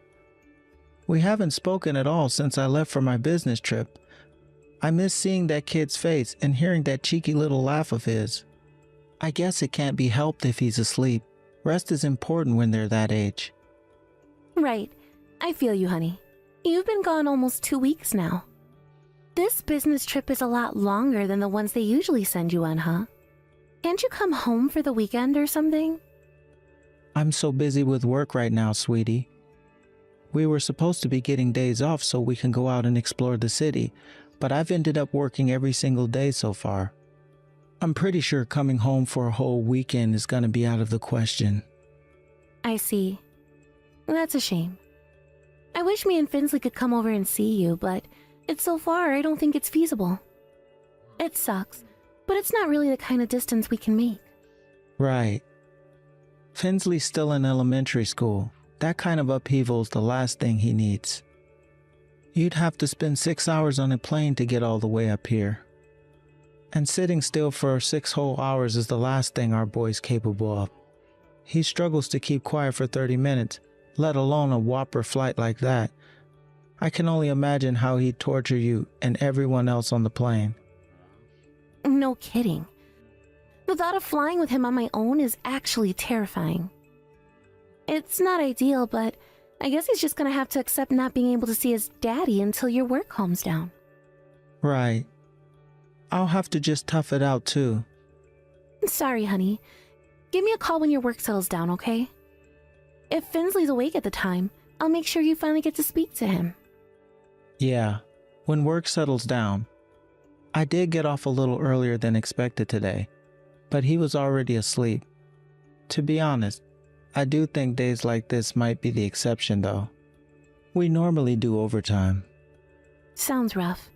We haven't spoken at all since I left for my business trip. I miss seeing that kid's face and hearing that cheeky little laugh of his. I guess it can't be helped if he's asleep. Rest is important when they're that age. Right. I feel you, honey. You've been gone almost 2 weeks now. This business trip is a lot longer than the ones they usually send you on, huh? Can't you come home for the weekend or something? I'm so busy with work right now, sweetie. We were supposed to be getting days off so we can go out and explore the city, but I've ended up working every single day so far. I'm pretty sure coming home for a whole weekend is gonna be out of the question. I see. That's a shame. I wish me and Finsley could come over and see you, but it's so far I don't think it's feasible. It sucks, but it's not really the kind of distance we can make. Right. Finsley's still in elementary school. That kind of upheaval is the last thing he needs. You'd have to spend 6 hours on a plane to get all the way up here. And sitting still for 6 whole hours is the last thing our boy's capable of. He struggles to keep quiet for 30 minutes, let alone a whopper flight like that. I can only imagine how he'd torture you and everyone else on the plane. No kidding. The thought of flying with him on my own is actually terrifying. It's not ideal, but I guess he's just gonna have to accept not being able to see his daddy until your work calms down. Right. I'll have to just tough it out too. Sorry, honey. Give me a call when your work settles down, okay? If Finsley's awake at the time, I'll make sure you finally get to speak to him. Yeah, when work settles down. I did get off a little earlier than expected today, but he was already asleep. To be honest, I do think days like this might be the exception though. We normally do overtime. Sounds rough.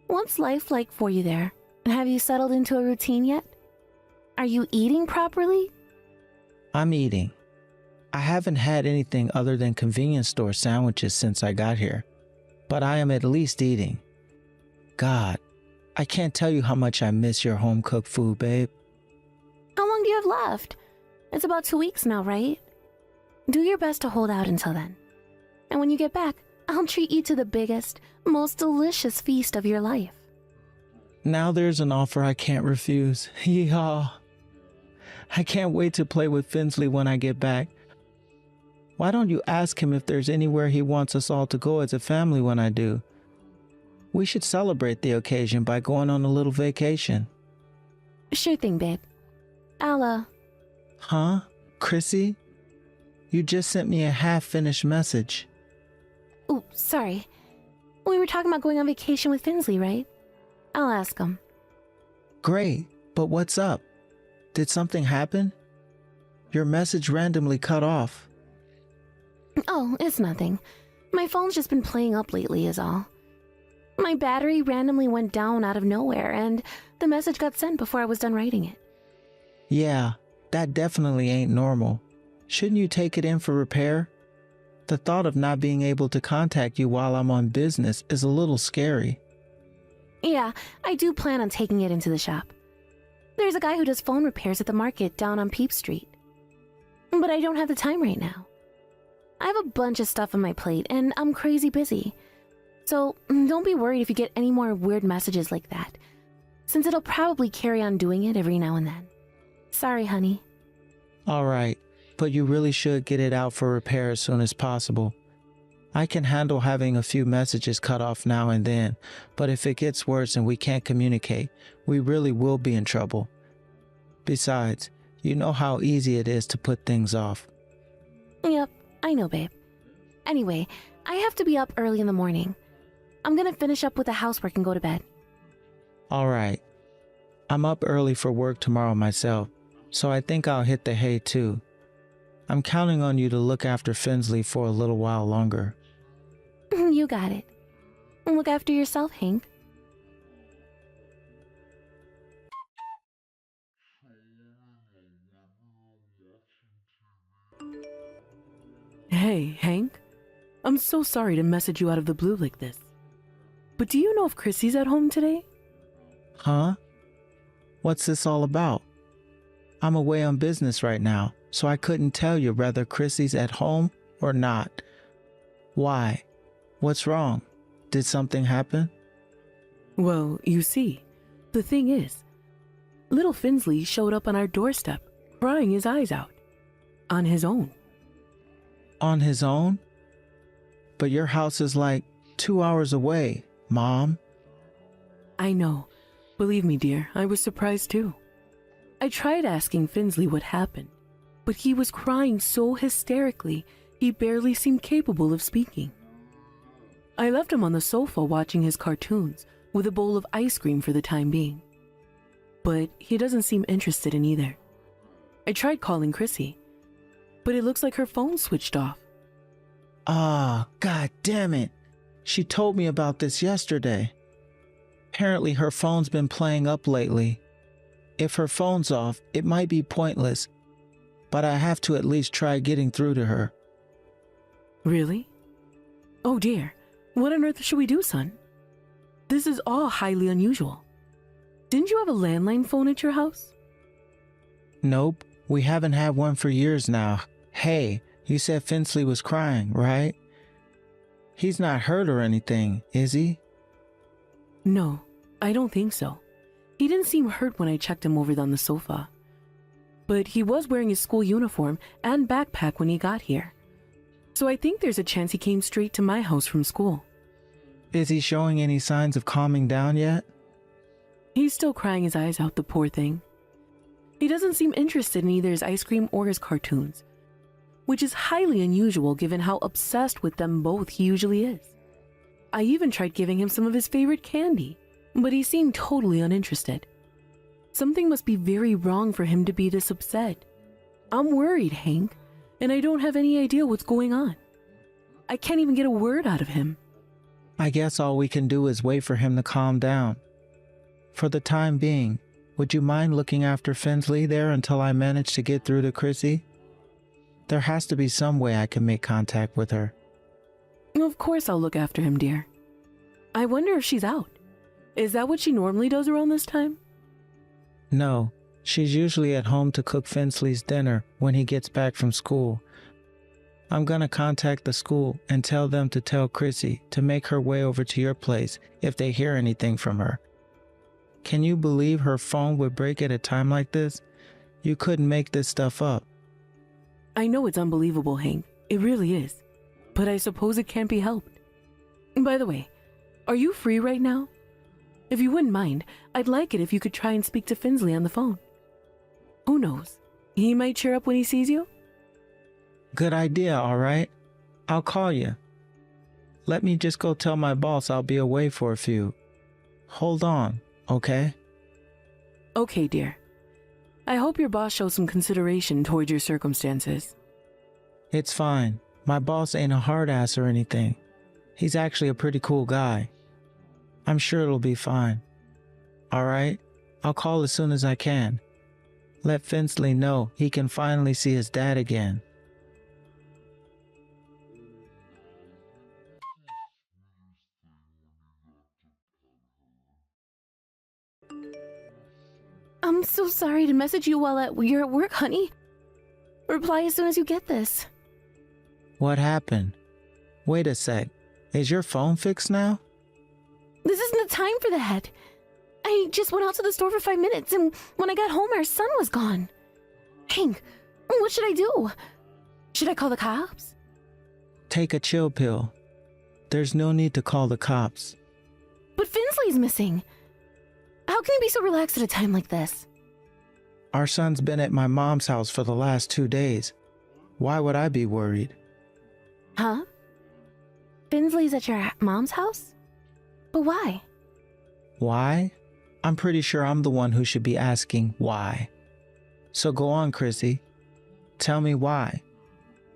What's life like for you there? Have you settled into a routine yet? Are you eating properly? I'm eating. I haven't had anything other than convenience store sandwiches since I got here, but I am at least eating. God, I can't tell you how much I miss your home-cooked food, babe. How long do you have left? It's about 2 weeks now, right? Do your best to hold out until then. And when you get back, I'll treat you to the biggest, most delicious feast of your life. Now there's an offer I can't refuse. Yeehaw. I can't wait to play with Finsley when I get back. Why don't you ask him if there's anywhere he wants us all to go as a family when I do? We should celebrate the occasion by going on a little vacation. Sure thing, babe. Huh? Chrissy? You just sent me a half-finished message. Oh, sorry. We were talking about going on vacation with Finsley, right? I'll ask him. Great, but what's up? Did something happen? Your message randomly cut off. Oh, it's nothing. My phone's just been playing up lately is all. My battery randomly went down out of nowhere, and the message got sent before I was done writing it. Yeah, that definitely ain't normal. Shouldn't you take it in for repair? The thought of not being able to contact you while I'm on business is a little scary. Yeah, I do plan on taking it into the shop. There's a guy who does phone repairs at the market down on Peep Street. But I don't have the time right now. I have a bunch of stuff on my plate, and I'm crazy busy. So don't be worried if you get any more weird messages like that, since it'll probably carry on doing it every now and then. Sorry, honey. All right, but you really should get it out for repair as soon as possible. I can handle having a few messages cut off now and then, but if it gets worse and we can't communicate, we really will be in trouble. Besides, you know how easy it is to put things off. Yep, I know, babe. Anyway, I have to be up early in the morning. I'm gonna finish up with the housework and go to bed. All right. I'm up early for work tomorrow myself, so I think I'll hit the hay too. I'm counting on you to look after Finsley for a little while longer. You got it. Look after yourself, Hank. Hey, Hank. I'm so sorry to message you out of the blue like this. But do you know if Chrissy's at home today? Huh? What's this all about? I'm away on business right now, so I couldn't tell you whether Chrissy's at home or not. Why? What's wrong? Did something happen? Well, you see, the thing is, little Finsley showed up on our doorstep, crying his eyes out. On his own. On his own? But your house is like 2 hours away, Mom. I know. Believe me, dear, I was surprised too. I tried asking Finsley what happened, but he was crying so hysterically he barely seemed capable of speaking. I left him on the sofa watching his cartoons with a bowl of ice cream for the time being. But he doesn't seem interested in either. I tried calling Chrissy, but it looks like her phone switched off. Ah, god damn it. She told me about this yesterday. Apparently her phone's been playing up lately. If her phone's off, it might be pointless, but I have to at least try getting through to her. Really? Oh dear. What on earth should we do, son? This is all highly unusual. Didn't you have a landline phone at your house? Nope, we haven't had one for years now. Hey, you said Finsley was crying, right? He's not hurt or anything, is he? No, I don't think so. He didn't seem hurt when I checked him over on the sofa. But he was wearing his school uniform and backpack when he got here. So I think there's a chance he came straight to my house from school. Is he showing any signs of calming down yet? He's still crying his eyes out, the poor thing. He doesn't seem interested in either his ice cream or his cartoons, which is highly unusual given how obsessed with them both he usually is. I even tried giving him some of his favorite candy, but he seemed totally uninterested. Something must be very wrong for him to be this upset. I'm worried, Hank, and I don't have any idea what's going on. I can't even get a word out of him. I guess all we can do is wait for him to calm down. For the time being, would you mind looking after Finsley there until I manage to get through to Chrissy? There has to be some way I can make contact with her. Of course I'll look after him, dear. I wonder if she's out. Is that what she normally does around this time? No, she's usually at home to cook Finsley's dinner when he gets back from school. I'm gonna contact the school and tell them to tell Chrissy to make her way over to your place if they hear anything from her. Can you believe her phone would break at a time like this? You couldn't make this stuff up. I know it's unbelievable, Hank. It really is. But I suppose it can't be helped. By the way, are you free right now? If you wouldn't mind, I'd like it if you could try and speak to Finsley on the phone. Who knows? He might cheer up when he sees you? Good idea, all right? I'll call you. Let me just go tell my boss I'll be away for a few. Hold on, okay? Okay, dear. I hope your boss shows some consideration towards your circumstances. It's fine. My boss ain't a hard ass or anything. He's actually a pretty cool guy. I'm sure it'll be fine. All right? I'll call as soon as I can. Let Finsley know he can finally see his dad again. I'm so sorry to message you while you're at work, honey. Reply as soon as you get this. What happened? Wait a sec. Is your phone fixed now? This isn't the time for that. I just went out to the store for 5 minutes, and when I got home, our son was gone. Hank, what should I do? Should I call the cops? Take a chill pill. There's no need to call the cops. But Finsley's missing. How can you be so relaxed at a time like this? Our son's been at my mom's house for the last 2 days. Why would I be worried? Huh? Finsley's at your mom's house? But why? Why? I'm pretty sure I'm the one who should be asking why. So go on, Chrissy. Tell me why.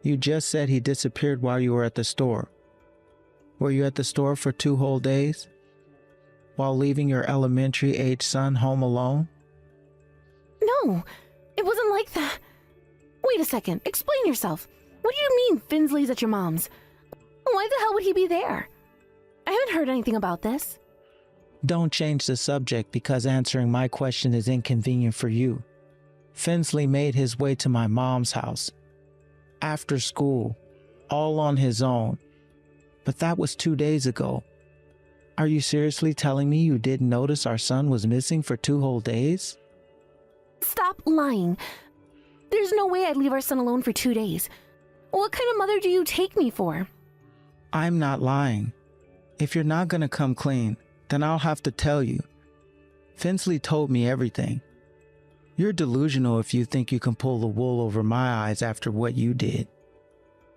You just said he disappeared while you were at the store. Were you at the store for 2 whole days? While leaving your elementary-age son home alone? No, it wasn't like that. Wait a second, explain yourself. What do you mean Finsley's at your mom's? Why the hell would he be there? I haven't heard anything about this. Don't change the subject because answering my question is inconvenient for you. Finsley made his way to my mom's house. After school. All on his own. But that was 2 days ago. Are you seriously telling me you didn't notice our son was missing for 2 whole days? Stop lying. There's no way I'd leave our son alone for 2 days. What kind of mother do you take me for? I'm not lying. If you're not gonna come clean, then I'll have to tell you. Finsley told me everything. You're delusional if you think you can pull the wool over my eyes after what you did.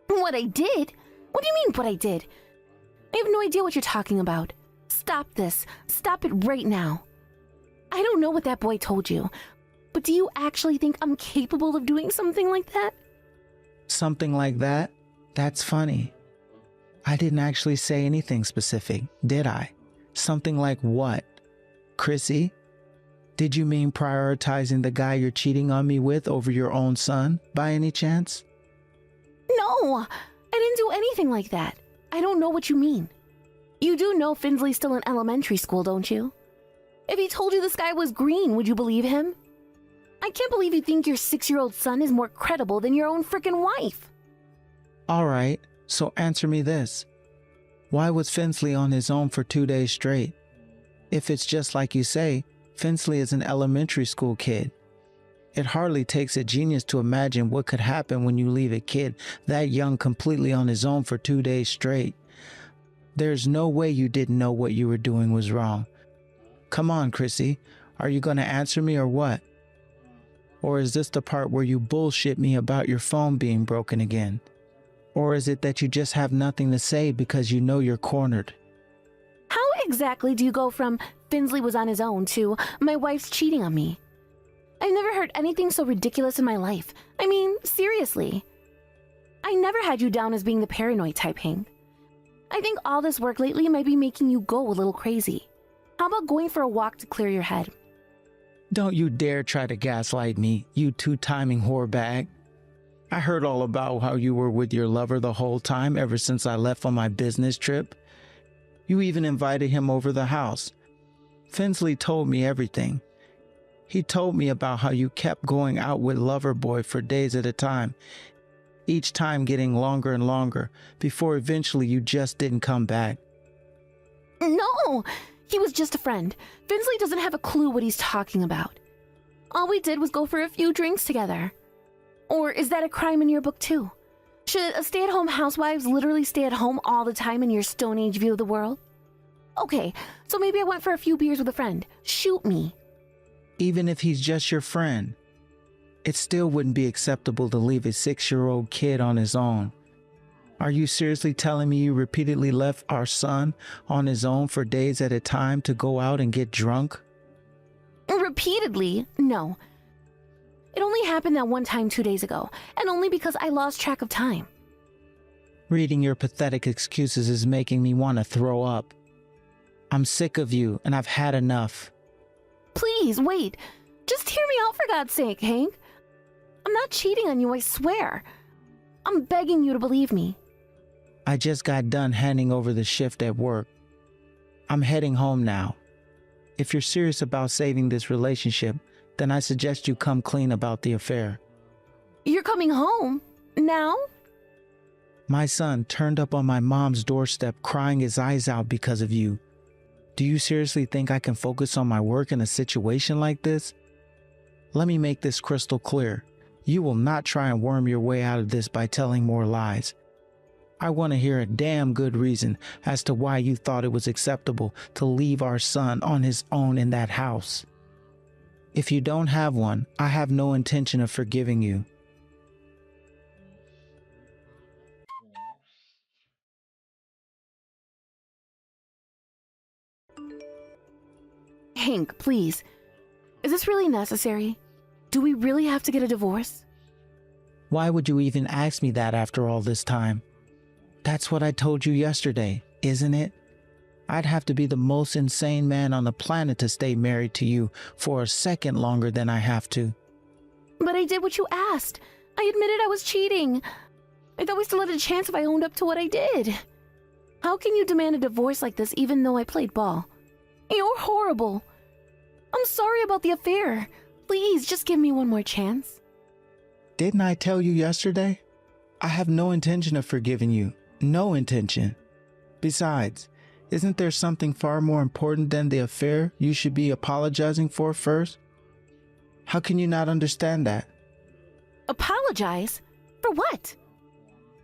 What I did? What do you mean what I did? I have no idea what you're talking about. Stop this. Stop it right now. I don't know what that boy told you, but do you actually think I'm capable of doing something like that? Something like that? That's funny. I didn't actually say anything specific, did I? Something like what? Chrissy? Did you mean prioritizing the guy you're cheating on me with over your own son, by any chance? No, I didn't do anything like that. I don't know what you mean. You do know Finsley's still in elementary school, don't you? If he told you the sky was green, would you believe him? I can't believe you think your 6-year-old son is more credible than your own frickin' wife. All right, so answer me this. Why was Finsley on his own for 2 days straight? If it's just like you say, Finsley is an elementary school kid. It hardly takes a genius to imagine what could happen when you leave a kid that young completely on his own for 2 days straight. There's no way you didn't know what you were doing was wrong. Come on, Chrissy, are you going to answer me or what? Or is this the part where you bullshit me about your phone being broken again? Or is it that you just have nothing to say because you know you're cornered? How exactly do you go from Finsley was on his own to my wife's cheating on me? I've never heard anything so ridiculous in my life. I mean, seriously. I never had you down as being the paranoid type, Hank. I think all this work lately might be making you go a little crazy. How about going for a walk to clear your head? Don't you dare try to gaslight me, you two-timing whore bag. I heard all about how you were with your lover the whole time ever since I left on my business trip. You even invited him over the house. Finsley told me everything. He told me about how you kept going out with Loverboy for days at a time, each time getting longer and longer, before eventually you just didn't come back. No! He was just a friend. Finsley doesn't have a clue what he's talking about. All we did was go for a few drinks together. Or is that a crime in your book too? Should a stay-at-home housewives literally stay at home all the time in your Stone Age view of the world? Okay, so maybe I went for a few beers with a friend. Shoot me. Even if he's just your friend, it still wouldn't be acceptable to leave a 6-year-old kid on his own. Are you seriously telling me you repeatedly left our son on his own for days at a time to go out and get drunk? Repeatedly? No. It only happened that one time 2 days ago, and only because I lost track of time. Reading your pathetic excuses is making me want to throw up. I'm sick of you, and I've had enough. Please, wait. Just hear me out for God's sake, Hank. I'm not cheating on you, I swear. I'm begging you to believe me. I just got done handing over the shift at work. I'm heading home now. If you're serious about saving this relationship, then I suggest you come clean about the affair. You're coming home? Now? My son turned up on my mom's doorstep crying his eyes out because of you. Do you seriously think I can focus on my work in a situation like this? Let me make this crystal clear. You will not try and worm your way out of this by telling more lies. I want to hear a damn good reason as to why you thought it was acceptable to leave our son on his own in that house. If you don't have one, I have no intention of forgiving you. Hank, please. Is this really necessary? Do we really have to get a divorce? Why would you even ask me that after all this time? That's what I told you yesterday, isn't it? I'd have to be the most insane man on the planet to stay married to you for a second longer than I have to. But I did what you asked. I admitted I was cheating. I thought we still had a chance if I owned up to what I did. How can you demand a divorce like this even though I played ball? You're horrible. I'm sorry about the affair. Please, just give me one more chance. Didn't I tell you yesterday? I have no intention of forgiving you. No intention. Besides, isn't there something far more important than the affair you should be apologizing for first? How can you not understand that? Apologize? For what?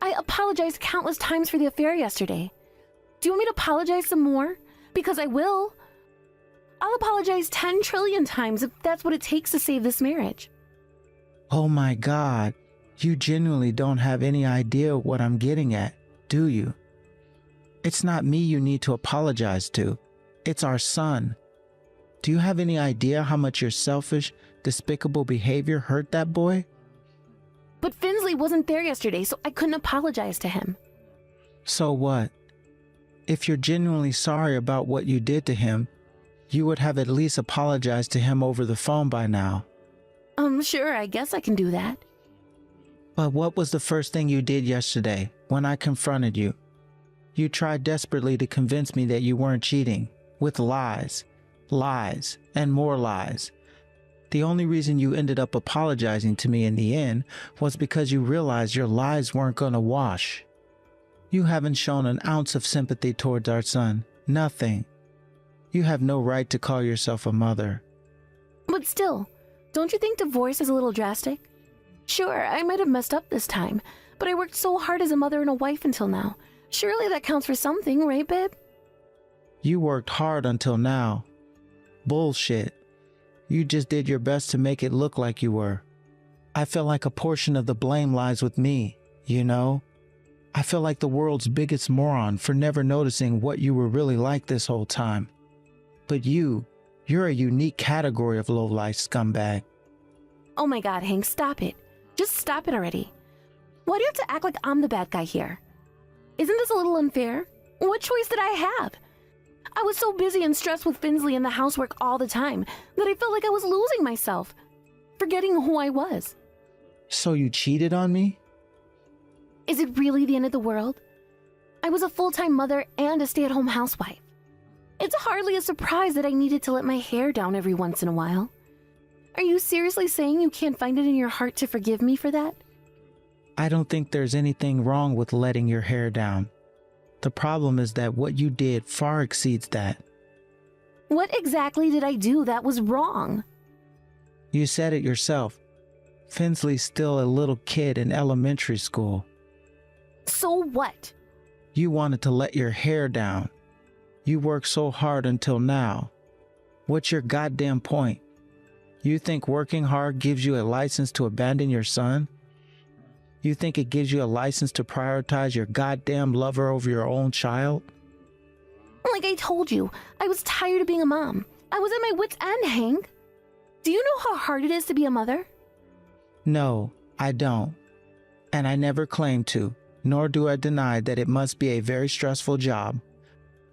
I apologized countless times for the affair yesterday. Do you want me to apologize some more? Because I will. I'll apologize 10 trillion times if that's what it takes to save this marriage. Oh my God, you genuinely don't have any idea what I'm getting at, do you? It's not me you need to apologize to. It's our son. Do you have any idea how much your selfish, despicable behavior hurt that boy? But Finsley wasn't there yesterday, so I couldn't apologize to him. So what? If you're genuinely sorry about what you did to him, you would have at least apologized to him over the phone by now. Sure, I guess I can do that. But what was the first thing you did yesterday when I confronted you? You tried desperately to convince me that you weren't cheating, with lies, lies, and more lies. The only reason you ended up apologizing to me in the end was because you realized your lies weren't going to wash. You haven't shown an ounce of sympathy towards our son. Nothing. You have no right to call yourself a mother. But still, don't you think divorce is a little drastic? Sure, I might have messed up this time, but I worked so hard as a mother and a wife until now. Surely that counts for something, right, babe? You worked hard until now. Bullshit. You just did your best to make it look like you were. I feel like a portion of the blame lies with me, you know? I feel like the world's biggest moron for never noticing what you were really like this whole time. But you're a unique category of low-life scumbag. Oh my god, Hank, stop it. Just stop it already. Why do you have to act like I'm the bad guy here? Isn't this a little unfair? What choice did I have? I was so busy and stressed with Finsley and the housework all the time that I felt like I was losing myself, forgetting who I was. So you cheated on me? Is it really the end of the world? I was a full-time mother and a stay-at-home housewife. It's hardly a surprise that I needed to let my hair down every once in a while. Are you seriously saying you can't find it in your heart to forgive me for that? I don't think there's anything wrong with letting your hair down. The problem is that what you did far exceeds that. What exactly did I do that was wrong? You said it yourself. Finsley's still a little kid in elementary school. So what? You wanted to let your hair down. You worked so hard until now. What's your goddamn point? You think working hard gives you a license to abandon your son? You think it gives you a license to prioritize your goddamn lover over your own child? Like I told you, I was tired of being a mom. I was at my wit's end, Hank. Do you know how hard it is to be a mother? No, I don't. And I never claimed to, nor do I deny that it must be a very stressful job.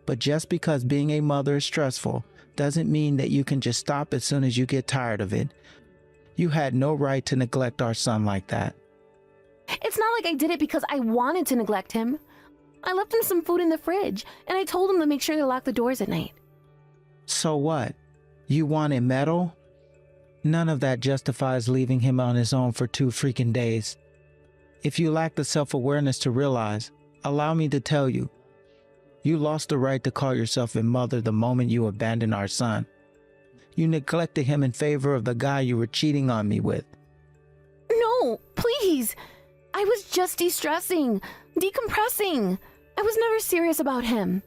But just because being a mother is stressful doesn't mean that you can just stop as soon as you get tired of it. You had no right to neglect our son like that. It's not like I did it because I wanted to neglect him. I left him some food in the fridge, and I told him to make sure to lock the doors at night. So what? You wanted medal? None of that justifies leaving him on his own for 2 freaking days. If you lack the self-awareness to realize, allow me to tell you, you lost the right to call yourself a mother the moment you abandoned our son. You neglected him in favor of the guy you were cheating on me with. No, please. I was just de-stressing, decompressing. I was never serious about him.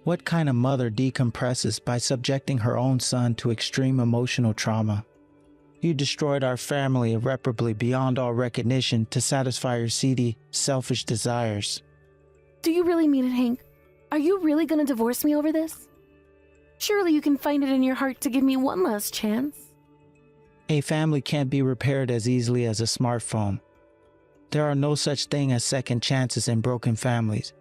What kind of mother decompresses by subjecting her own son to extreme emotional trauma? You destroyed our family irreparably beyond all recognition to satisfy your seedy, selfish desires. Do you really mean it, Hank? Are you really gonna divorce me over this? Surely you can find it in your heart to give me one last chance. A family can't be repaired as easily as a smartphone. There are no such thing as second chances in broken families.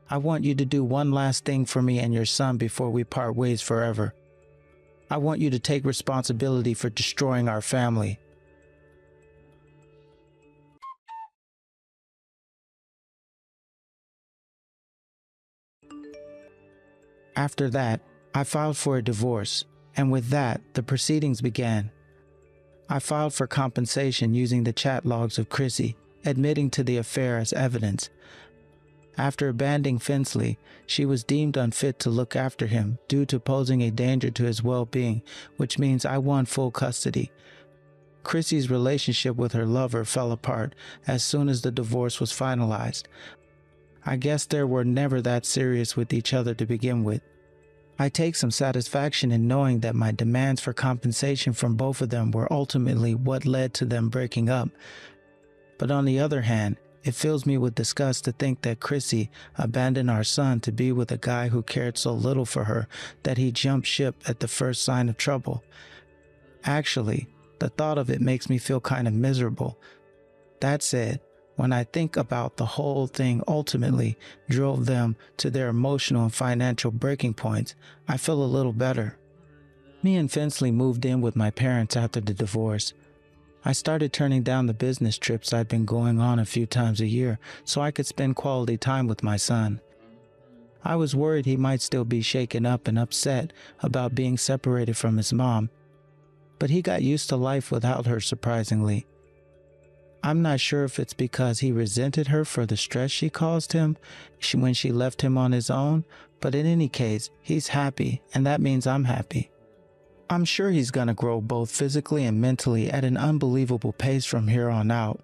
I want you to do one last thing for me and your son before we part ways forever. I want you to take responsibility for destroying our family. After that, I filed for a divorce, and with that, the proceedings began. I filed for compensation using the chat logs of Chrissy, admitting to the affair as evidence. After abandoning Finsley, she was deemed unfit to look after him due to posing a danger to his well-being, which means I won full custody. Chrissy's relationship with her lover fell apart as soon as the divorce was finalized. I guess they were never that serious with each other to begin with. I take some satisfaction in knowing that my demands for compensation from both of them were ultimately what led to them breaking up. But on the other hand, it fills me with disgust to think that Chrissy abandoned our son to be with a guy who cared so little for her that he jumped ship at the first sign of trouble. Actually, the thought of it makes me feel kind of miserable. That said, When I think about the whole thing ultimately drove them to their emotional and financial breaking points, I feel a little better. Me and Finsley moved in with my parents after the divorce. I started turning down the business trips I'd been going on a few times a year so I could spend quality time with my son. I was worried he might still be shaken up and upset about being separated from his mom, but he got used to life without her, surprisingly. I'm not sure if it's because he resented her for the stress she caused him when she left him on his own, but in any case, he's happy, and that means I'm happy. I'm sure he's going to grow both physically and mentally at an unbelievable pace from here on out.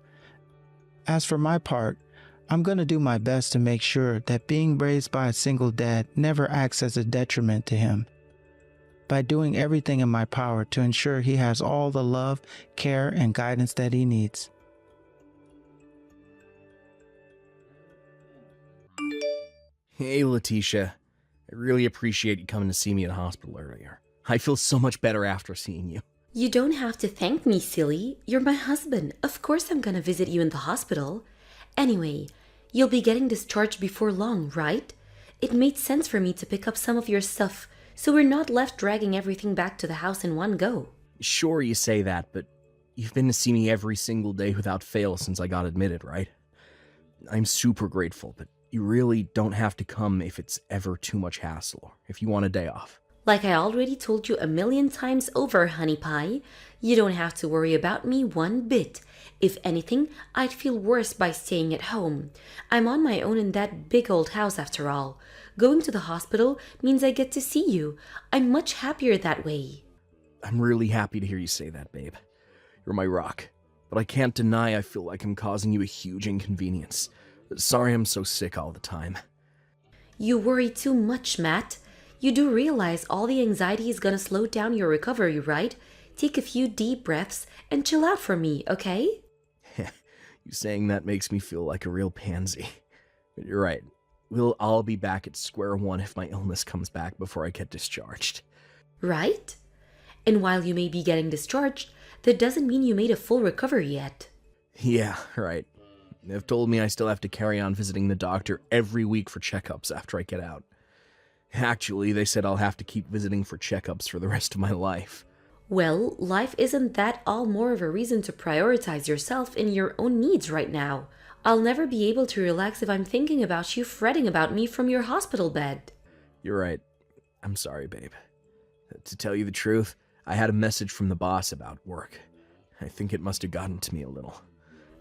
As for my part, I'm going to do my best to make sure that being raised by a single dad never acts as a detriment to him, by doing everything in my power to ensure he has all the love, care, and guidance that he needs. Hey, Letitia. I really appreciate you coming to see me at the hospital earlier. I feel so much better after seeing you. You don't have to thank me, silly. You're my husband. Of course I'm gonna visit you in the hospital. Anyway, you'll be getting discharged before long, right? It made sense for me to pick up some of your stuff, so we're not left dragging everything back to the house in one go. Sure, you say that, but you've been to see me every single day without fail since I got admitted, right? I'm super grateful, but you really don't have to come if it's ever too much hassle or if you want a day off. Like I already told you 1,000,000 times over, honey pie, you don't have to worry about me one bit. If anything, I'd feel worse by staying at home. I'm on my own in that big old house after all. Going to the hospital means I get to see you. I'm much happier that way. I'm really happy to hear you say that, babe. You're my rock. But I can't deny I feel like I'm causing you a huge inconvenience. Sorry I'm so sick all the time. You worry too much, Matt. You do realize all the anxiety is gonna slow down your recovery, right? Take a few deep breaths and chill out for me, okay? You saying that makes me feel like a real pansy. But you're right. We'll all be back at square one if my illness comes back before I get discharged. Right? And while you may be getting discharged, that doesn't mean you made a full recovery yet. Yeah, right. They've told me I still have to carry on visiting the doctor every week for checkups after I get out. Actually, they said I'll have to keep visiting for checkups for the rest of my life. Well, life isn't that all more of a reason to prioritize yourself and your own needs right now. I'll never be able to relax if I'm thinking about you fretting about me from your hospital bed. You're right. I'm sorry, babe. To tell you the truth, I had a message from the boss about work. I think it must have gotten to me a little.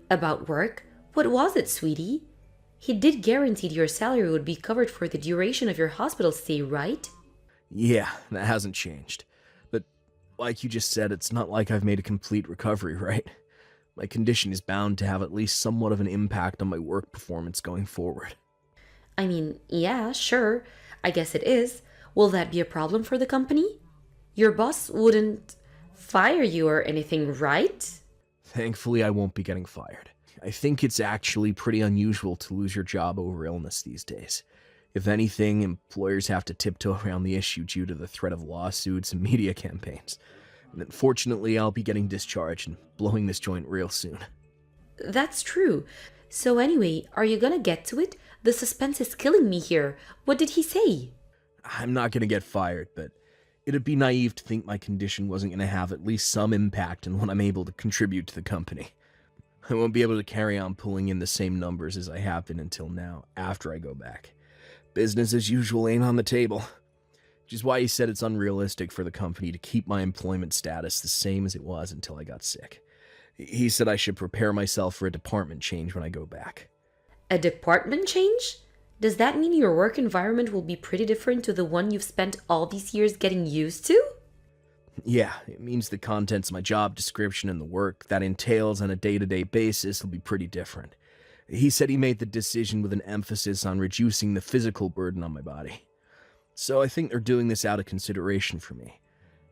About work? What was it, sweetie? He did guarantee your salary would be covered for the duration of your hospital stay, right? Yeah, that hasn't changed. But like you just said, it's not like I've made a complete recovery, right? My condition is bound to have at least somewhat of an impact on my work performance going forward. I mean, yeah, sure. I guess it is. Will that be a problem for the company? Your boss wouldn't fire you or anything, right? Thankfully, I won't be getting fired. I think it's actually pretty unusual to lose your job over illness these days. If anything, employers have to tiptoe around the issue due to the threat of lawsuits and media campaigns. And unfortunately, I'll be getting discharged and blowing this joint real soon. That's true. So anyway, are you gonna get to it? The suspense is killing me here. What did he say? I'm not gonna get fired, but it'd be naive to think my condition wasn't gonna have at least some impact on what I'm able to contribute to the company. I won't be able to carry on pulling in the same numbers as I have been until now, after I go back. Business as usual ain't on the table. Which is why he said it's unrealistic for the company to keep my employment status the same as it was until I got sick. He said I should prepare myself for a department change when I go back. A department change? Does that mean your work environment will be pretty different to the one you've spent all these years getting used to? Yeah, it means the contents of my job description and the work that entails on a day-to-day basis will be pretty different. He said he made the decision with an emphasis on reducing the physical burden on my body. So I think they're doing this out of consideration for me.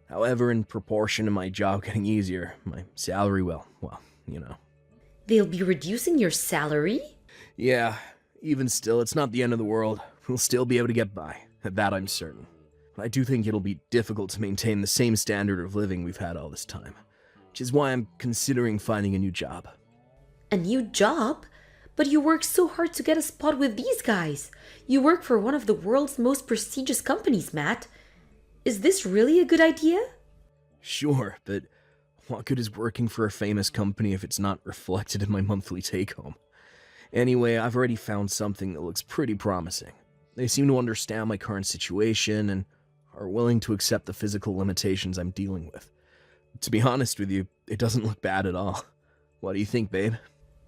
However, in proportion to my job getting easier, my salary will, well, you know. They'll be reducing your salary? Yeah, even still, it's not the end of the world. We'll still be able to get by. At that I'm certain. But I do think it'll be difficult to maintain the same standard of living we've had all this time. Which is why I'm considering finding a new job. A new job? But you work so hard to get a spot with these guys. You work for one of the world's most prestigious companies, Matt. Is this really a good idea? Sure, but what good is working for a famous company if it's not reflected in my monthly take-home? Anyway, I've already found something that looks pretty promising. They seem to understand my current situation and are willing to accept the physical limitations I'm dealing with. To be honest with you, it doesn't look bad at all. What do you think, babe?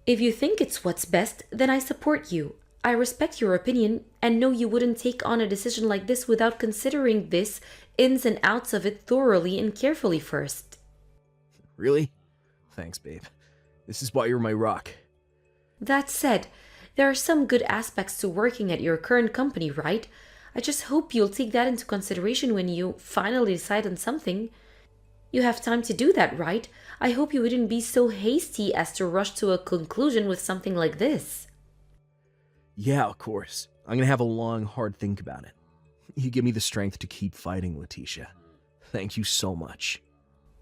If you think it's what's best, then I support you. I respect your opinion and know you wouldn't take on a decision like this without considering this ins and outs of it thoroughly and carefully first. Really? Thanks, babe. This is why you're my rock. That said, there are some good aspects to working at your current company, right? I just hope you'll take that into consideration when you finally decide on something. You have time to do that, right? I hope you wouldn't be so hasty as to rush to a conclusion with something like this. Yeah, of course. I'm gonna have a long, hard think about it. You give me the strength to keep fighting, Letitia. Thank you so much.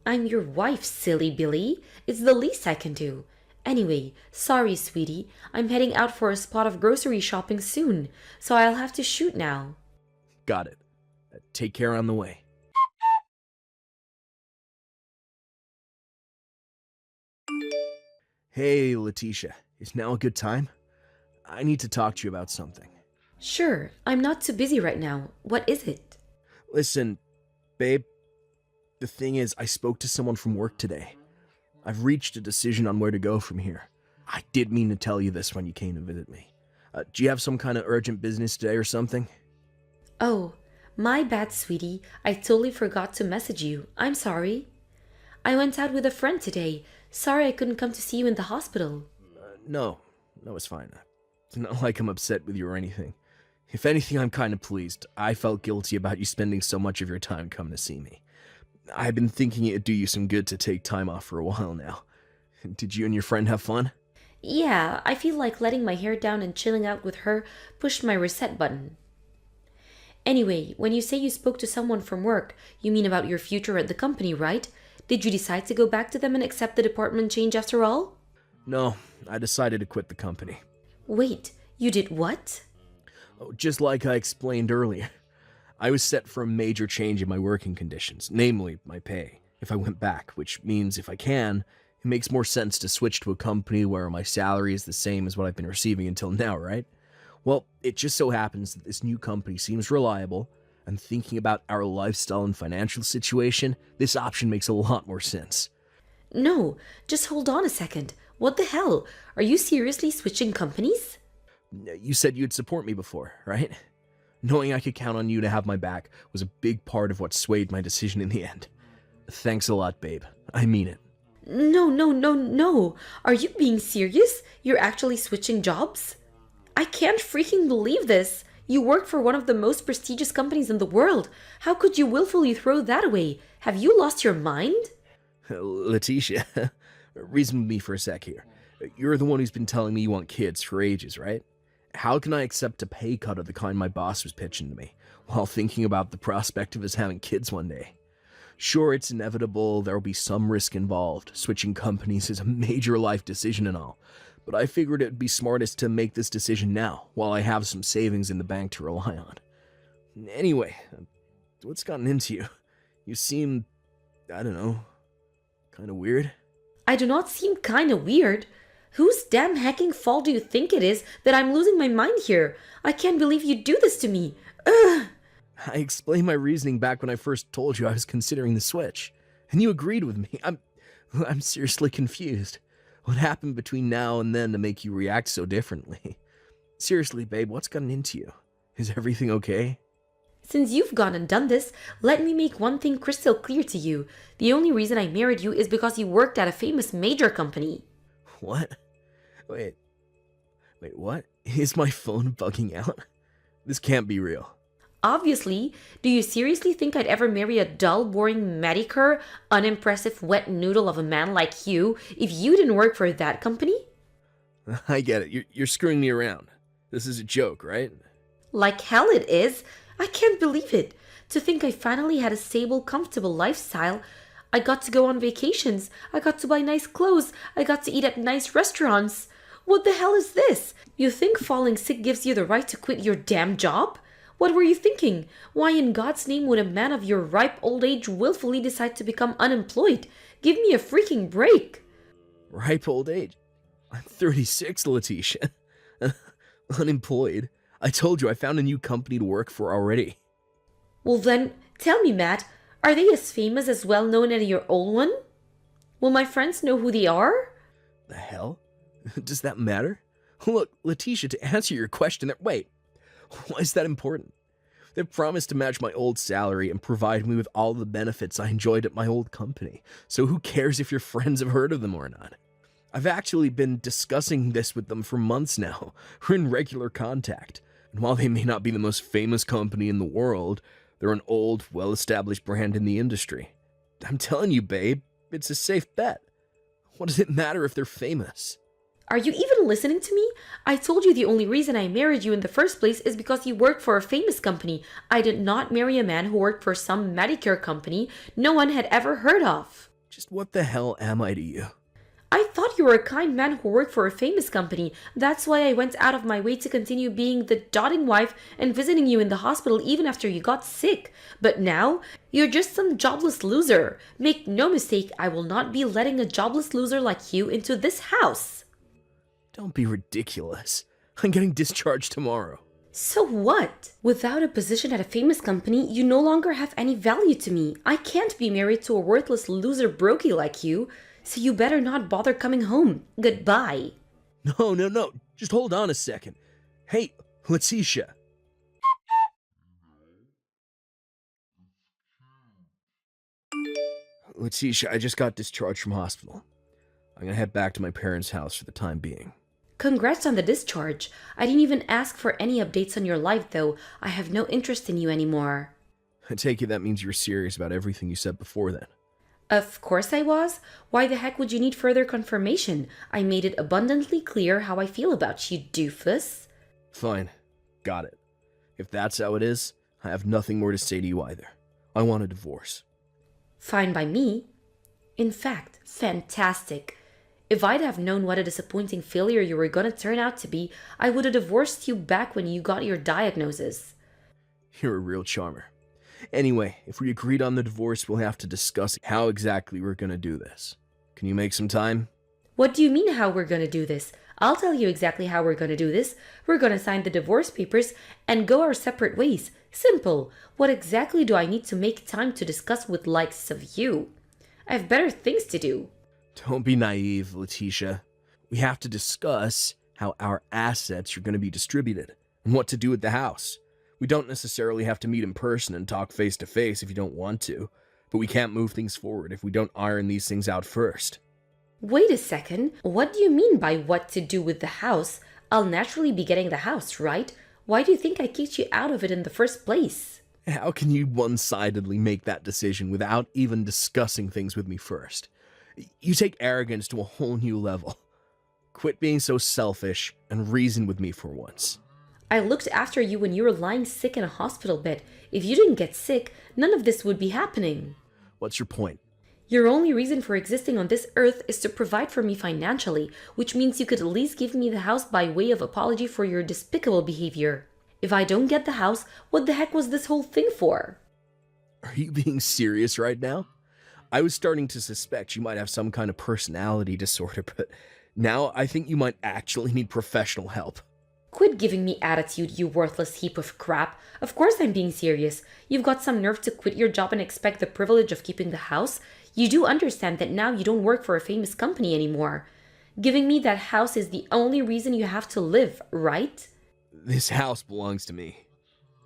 I'm your wife, silly Billy. It's the least I can do. Anyway, sorry, sweetie. I'm heading out for a spot of grocery shopping soon, so I'll have to shoot now. Got it. Take care on the way. Hey, Letitia. Is now a good time? I need to talk to you about something. Sure, I'm not too busy right now. What is it? Listen, babe. The thing is, I spoke to someone from work today. I've reached a decision on where to go from here. I did mean to tell you this when you came to visit me. Do you have some kind of urgent business today or something? Oh, my bad, sweetie. I totally forgot to message you. I'm sorry. I went out with a friend today. Sorry I couldn't come to see you in the hospital. No, it's fine. It's not like I'm upset with you or anything. If anything, I'm kind of pleased. I felt guilty about you spending so much of your time coming to see me. I've been thinking it'd do you some good to take time off for a while now. Did you and your friend have fun? Yeah, I feel like letting my hair down and chilling out with her pushed my reset button. Anyway, when you say you spoke to someone from work, you mean about your future at the company, right? Did you decide to go back to them and accept the department change after all? No, I decided to quit the company. Wait, you did what? Oh, just like I explained earlier. I was set for a major change in my working conditions, namely my pay, if I went back, which means if I can, it makes more sense to switch to a company where my salary is the same as what I've been receiving until now, right? Well, it just so happens that this new company seems reliable, and thinking about our lifestyle and financial situation, this option makes a lot more sense. No, just hold on a second. What the hell? Are you seriously switching companies? You said you'd support me before, right? Knowing I could count on you to have my back was a big part of what swayed my decision in the end. Thanks a lot, babe. I mean it. No. Are you being serious? You're actually switching jobs? I can't freaking believe this. You work for one of the most prestigious companies in the world. How could you willfully throw that away? Have you lost your mind? Letitia, reason with me for a sec here. You're the one who's been telling me you want kids for ages, right? How can I accept a pay cut of the kind my boss was pitching to me, while thinking about the prospect of us having kids one day? Sure, it's inevitable, there'll be some risk involved. Switching companies is a major life decision and all. But I figured it'd be smartest to make this decision now, while I have some savings in the bank to rely on. Anyway, what's gotten into you? You seem, I don't know, kind of weird? I do not seem kinda weird. Whose damn hacking fault do you think it is that I'm losing my mind here? I can't believe you'd do this to me. Ugh! I explained my reasoning back when I first told you I was considering the switch, and you agreed with me. I'm seriously confused. What happened between now and then to make you react so differently? Seriously, babe, what's gotten into you? Is everything okay? Since you've gone and done this, let me make one thing crystal clear to you. The only reason I married you is because you worked at a famous major company. What? Wait, what? Is my phone bugging out? This can't be real. Obviously, do you seriously think I'd ever marry a dull, boring, mediocre, unimpressive wet noodle of a man like you if you didn't work for that company? I get it. You're screwing me around. This is a joke, right? Like hell it is. I can't believe it. To think I finally had a stable, comfortable lifestyle. I got to go on vacations. I got to buy nice clothes. I got to eat at nice restaurants. What the hell is this? You think falling sick gives you the right to quit your damn job? What were you thinking? Why in God's name would a man of your ripe old age willfully decide to become unemployed? Give me a freaking break. Ripe old age? I'm 36, Letitia. Unemployed. I told you I found a new company to work for already. Well then, tell me, Matt, are they as famous as well known as your old one? Will my friends know who they are? The hell? Does that matter? Look, Letitia, to answer your question, wait, why is that important? They've promised to match my old salary and provide me with all the benefits I enjoyed at my old company, so who cares if your friends have heard of them or not? I've actually been discussing this with them for months now. We're in regular contact, and while they may not be the most famous company in the world, they're an old, well-established brand in the industry. I'm telling you, babe, it's a safe bet. What does it matter if they're famous? Are you even listening to me? I told you the only reason I married you in the first place is because you worked for a famous company. I did not marry a man who worked for some Medicare company no one had ever heard of. Just what the hell am I to you? I thought you were a kind man who worked for a famous company. That's why I went out of my way to continue being the doting wife and visiting you in the hospital even after you got sick. But now, you're just some jobless loser. Make no mistake, I will not be letting a jobless loser like you into this house. Don't be ridiculous. I'm getting discharged tomorrow. So what? Without a position at a famous company, you no longer have any value to me. I can't be married to a worthless loser brokey like you. So you better not bother coming home. Goodbye. No. Just hold on a second. Hey, Letitia. Letitia, I just got discharged from hospital. I'm gonna head back to my parents' house for the time being. Congrats on the discharge. I didn't even ask for any updates on your life, though. I have no interest in you anymore. I take it that means you're serious about everything you said before then. Of course I was. Why the heck would you need further confirmation? I made it abundantly clear how I feel about you, doofus. Fine. Got it. If that's how it is, I have nothing more to say to you either. I want a divorce. Fine by me. In fact, fantastic. If I'd have known what a disappointing failure you were gonna turn out to be, I would have divorced you back when you got your diagnosis. You're a real charmer. Anyway, if we agreed on the divorce, we'll have to discuss how exactly we're gonna do this. Can you make some time? What do you mean how we're gonna do this? I'll tell you exactly how we're gonna do this. We're gonna sign the divorce papers and go our separate ways. Simple. What exactly do I need to make time to discuss with likes of you? I have better things to do. Don't be naive, Letitia. We have to discuss how our assets are gonna be distributed and what to do with the house. We don't necessarily have to meet in person and talk face to face if you don't want to, but we can't move things forward if we don't iron these things out first. Wait a second. What do you mean by what to do with the house? I'll naturally be getting the house, right? Why do you think I kicked you out of it in the first place? How can you one-sidedly make that decision without even discussing things with me first? You take arrogance to a whole new level. Quit being so selfish and reason with me for once. I looked after you when you were lying sick in a hospital bed. If you didn't get sick, none of this would be happening. What's your point? Your only reason for existing on this earth is to provide for me financially, which means you could at least give me the house by way of apology for your despicable behavior. If I don't get the house, what the heck was this whole thing for? Are you being serious right now? I was starting to suspect you might have some kind of personality disorder, but now I think you might actually need professional help. Quit giving me attitude, you worthless heap of crap. Of course I'm being serious. You've got some nerve to quit your job and expect the privilege of keeping the house? You do understand that now you don't work for a famous company anymore. Giving me that house is the only reason you have to live, right? This house belongs to me.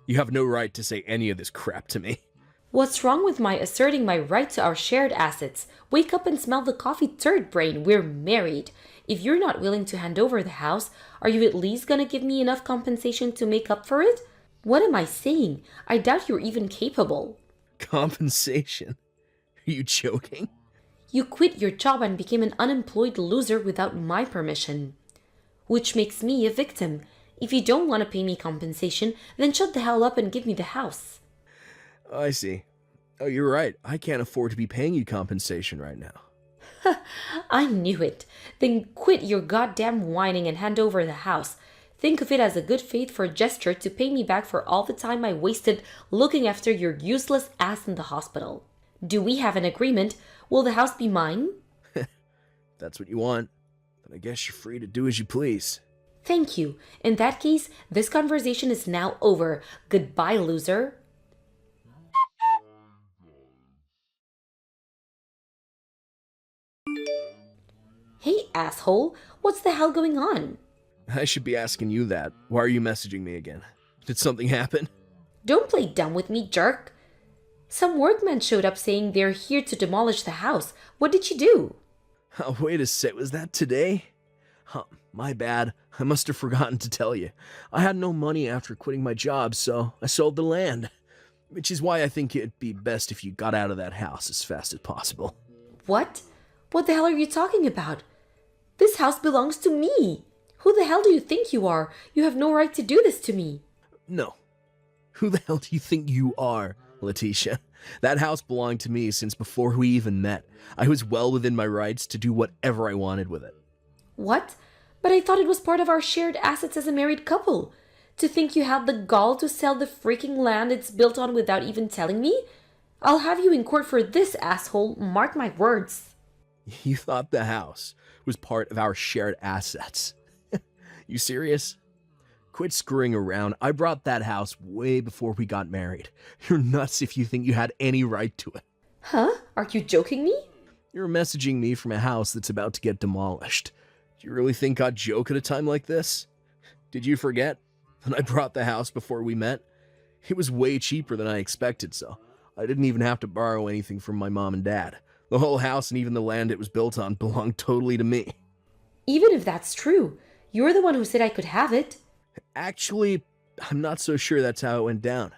You have no right to say any of this crap to me. What's wrong with my asserting my right to our shared assets? Wake up and smell the coffee, turd brain. We're married. If you're not willing to hand over the house, are you at least gonna give me enough compensation to make up for it? What am I saying? I doubt you're even capable. Compensation? Are you joking? You quit your job and became an unemployed loser without my permission. Which makes me a victim. If you don't want to pay me compensation, then shut the hell up and give me the house. I see. Oh, you're right. I can't afford to be paying you compensation right now. I knew it. Then quit your goddamn whining and hand over the house. Think of it as a good faith for gesture to pay me back for all the time I wasted looking after your useless ass in the hospital. Do we have an agreement? Will the house be mine? That's what you want. Then I guess you're free to do as you please. Thank you. In that case, this conversation is now over. Goodbye, loser. Hey, asshole. What's the hell going on? I should be asking you that. Why are you messaging me again? Did something happen? Don't play dumb with me, jerk. Some workmen showed up saying they're here to demolish the house. What did you do? Oh, wait a sec. Was that today? Huh, my bad. I must have forgotten to tell you. I had no money after quitting my job, so I sold the land. Which is why I think it'd be best if you got out of that house as fast as possible. What? What the hell are you talking about? This house belongs to me. Who the hell do you think you are? You have no right to do this to me. No. Who the hell do you think you are, Letitia? That house belonged to me since before we even met. I was well within my rights to do whatever I wanted with it. What? But I thought it was part of our shared assets as a married couple. To think you had the gall to sell the freaking land it's built on without even telling me? I'll have you in court for this, asshole. Mark my words. You thought the house was part of our shared assets. You serious? Quit screwing around. I brought that house way before we got married. You're nuts if you think you had any right to it. Huh? Are you joking me? You're messaging me from a house that's about to get demolished. Do you really think I'd joke at a time like this? Did you forget that I brought the house before we met? It was way cheaper than I expected, so I didn't even have to borrow anything from my mom and dad. The whole house and even the land it was built on belonged totally to me. Even if that's true, you're the one who said I could have it. Actually, I'm not so sure that's how it went down.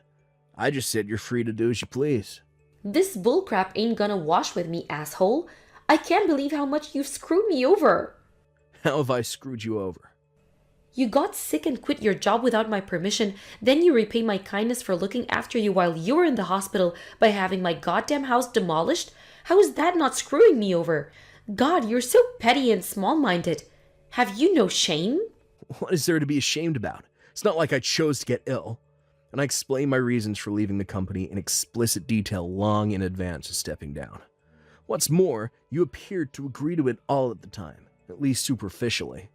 I just said you're free to do as you please. This bullcrap ain't gonna wash with me, asshole. I can't believe how much you've screwed me over. How have I screwed you over? You got sick and quit your job without my permission, then you repay my kindness for looking after you while you were in the hospital by having my goddamn house demolished? How is that not screwing me over? God, you're so petty and small-minded. Have you no shame? What is there to be ashamed about? It's not like I chose to get ill. And I explained my reasons for leaving the company in explicit detail long in advance of stepping down. What's more, you appeared to agree to it all at the time, at least superficially.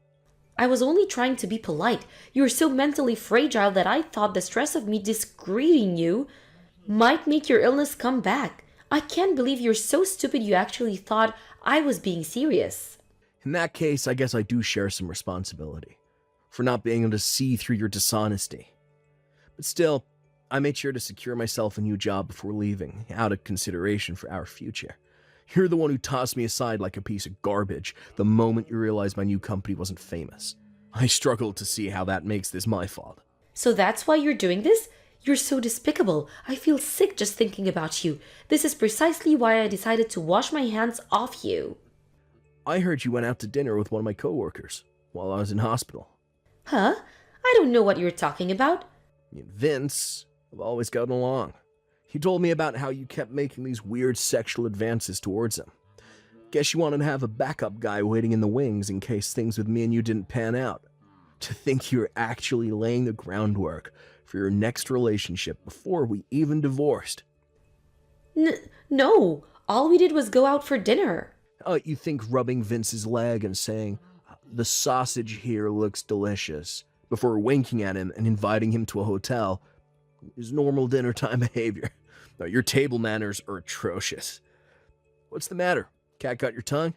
I was only trying to be polite. You were so mentally fragile that I thought the stress of me discreeting you might make your illness come back. I can't believe you're so stupid you actually thought I was being serious. In that case, I guess I do share some responsibility for not being able to see through your dishonesty. But still, I made sure to secure myself a new job before leaving, out of consideration for our future. You're the one who tossed me aside like a piece of garbage the moment you realized my new company wasn't famous. I struggle to see how that makes this my fault. So that's why you're doing this? You're so despicable. I feel sick just thinking about you. This is precisely why I decided to wash my hands off you. I heard you went out to dinner with one of my coworkers while I was in hospital. Huh? I don't know what you're talking about. Me and Vince have always gotten along. He told me about how you kept making these weird sexual advances towards him. Guess you wanted to have a backup guy waiting in the wings in case things with me and you didn't pan out. To think you were actually laying the groundwork for your next relationship before we even divorced. No. All we did was go out for dinner. You think rubbing Vince's leg and saying, "The sausage here looks delicious," before winking at him and inviting him to a hotel is normal dinner time behavior. No, your table manners are atrocious. What's the matter? Cat got your tongue?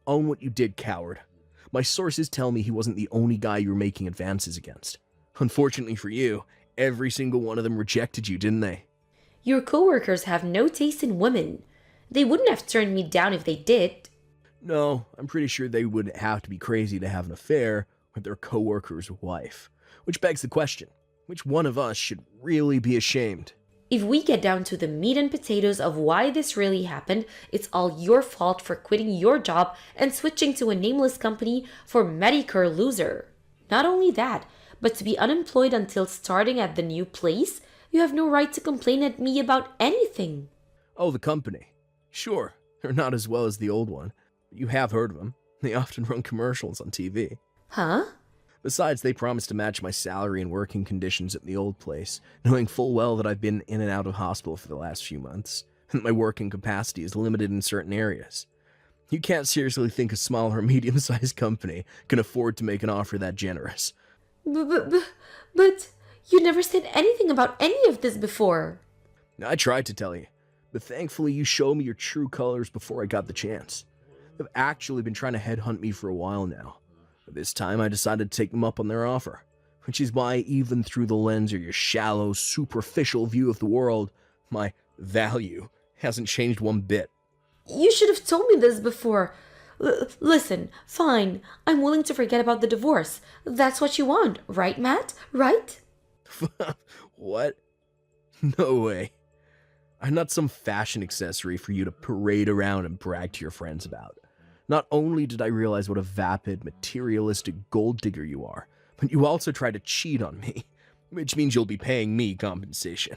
Own what you did, coward. My sources tell me he wasn't the only guy you were making advances against. Unfortunately for you, every single one of them rejected you, didn't they? Your coworkers have no taste in women. They wouldn't have turned me down if they did. No, I'm pretty sure they would have to be crazy to have an affair with their coworker's wife. Which begs the question, which one of us should really be ashamed? If we get down to the meat and potatoes of why this really happened, it's all your fault for quitting your job and switching to a nameless company for Medicare loser. Not only that, but to be unemployed until starting at the new place, you have no right to complain at me about anything. Oh, the company. Sure, they're not as well as the old one, You have heard of them. They often run commercials on TV. Huh? Besides, they promised to match my salary and working conditions at the old place, knowing full well that I've been in and out of hospital for the last few months, and that my working capacity is limited in certain areas. You can't seriously think a small or medium-sized company can afford to make an offer that generous. But you never said anything about any of this before. I tried to tell you, but thankfully you showed me your true colors before I got the chance. They've actually been trying to headhunt me for a while now. But this time I decided to take them up on their offer, which is why even through the lens of your shallow, superficial view of the world, my value hasn't changed one bit. You should have told me this before. Listen, fine. I'm willing to forget about the divorce. That's what you want, right, Matt? Right? What? No way. I'm not some fashion accessory for you to parade around and brag to your friends about. Not only did I realize what a vapid, materialistic gold digger you are, but you also tried to cheat on me, which means you'll be paying me compensation.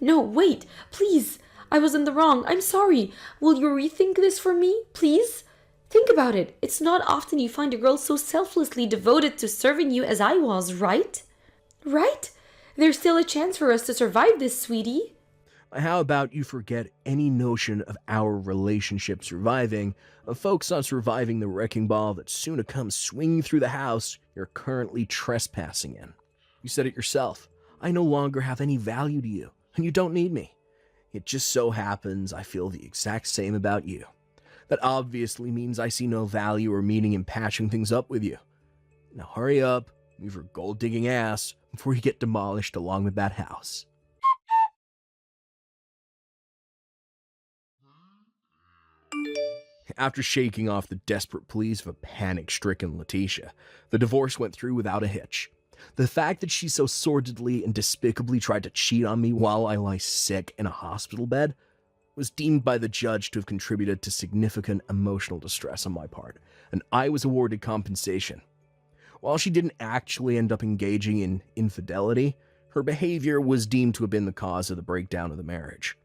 No, wait, please. I was in the wrong. I'm sorry. Will you rethink this for me, please? Think about it. It's not often you find a girl so selflessly devoted to serving you as I was, right? Right? There's still a chance for us to survive this, sweetie. How about you forget any notion of our relationship surviving, and focus on surviving the wrecking ball that's soon to come swinging through the house you're currently trespassing in. You said it yourself. I no longer have any value to you, and you don't need me. It just so happens I feel the exact same about you. That obviously means I see no value or meaning in patching things up with you. Now hurry up, move your gold-digging ass before you get demolished along with that house. After shaking off the desperate pleas of a panic-stricken Letitia, the divorce went through without a hitch. The fact that she so sordidly and despicably tried to cheat on me while I lie sick in a hospital bed was deemed by the judge to have contributed to significant emotional distress on my part, and I was awarded compensation. While she didn't actually end up engaging in infidelity, her behavior was deemed to have been the cause of the breakdown of the marriage.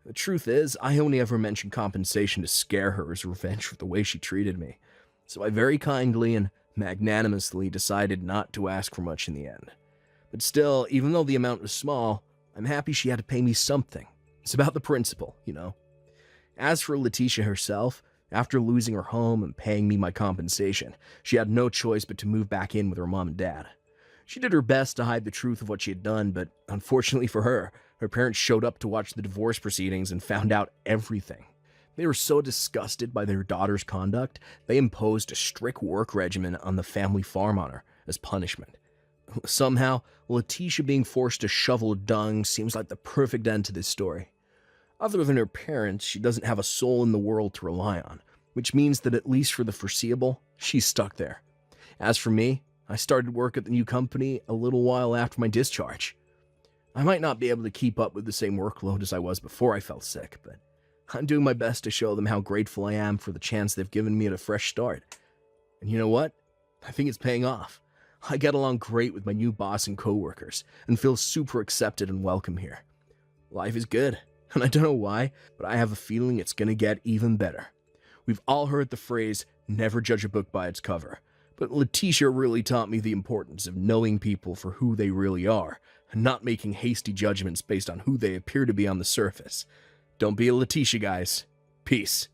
The truth is, I only ever mentioned compensation to scare her as revenge for the way she treated me, so I very kindly and magnanimously decided not to ask for much in the end. But still, even though the amount was small, I'm happy she had to pay me something. It's about the principle, you know. As for Letitia herself, after losing her home and paying me my compensation, she had no choice but to move back in with her mom and dad. She did her best to hide the truth of what she had done, but unfortunately for her, her parents showed up to watch the divorce proceedings and found out everything. They were so disgusted by their daughter's conduct, they imposed a strict work regimen on the family farm on her as punishment. Somehow, Letitia being forced to shovel dung seems like the perfect end to this story. Other than her parents, she doesn't have a soul in the world to rely on, which means that at least for the foreseeable, she's stuck there. As for me, I started work at the new company a little while after my discharge. I might not be able to keep up with the same workload as I was before I fell sick, but I'm doing my best to show them how grateful I am for the chance they've given me at a fresh start. And you know what? I think it's paying off. I get along great with my new boss and coworkers, and feel super accepted and welcome here. Life is good, and I don't know why, but I have a feeling it's gonna get even better. We've all heard the phrase, never judge a book by its cover, but Letitia really taught me the importance of knowing people for who they really are, and not making hasty judgments based on who they appear to be on the surface. Don't be a Letitia, guys. Peace.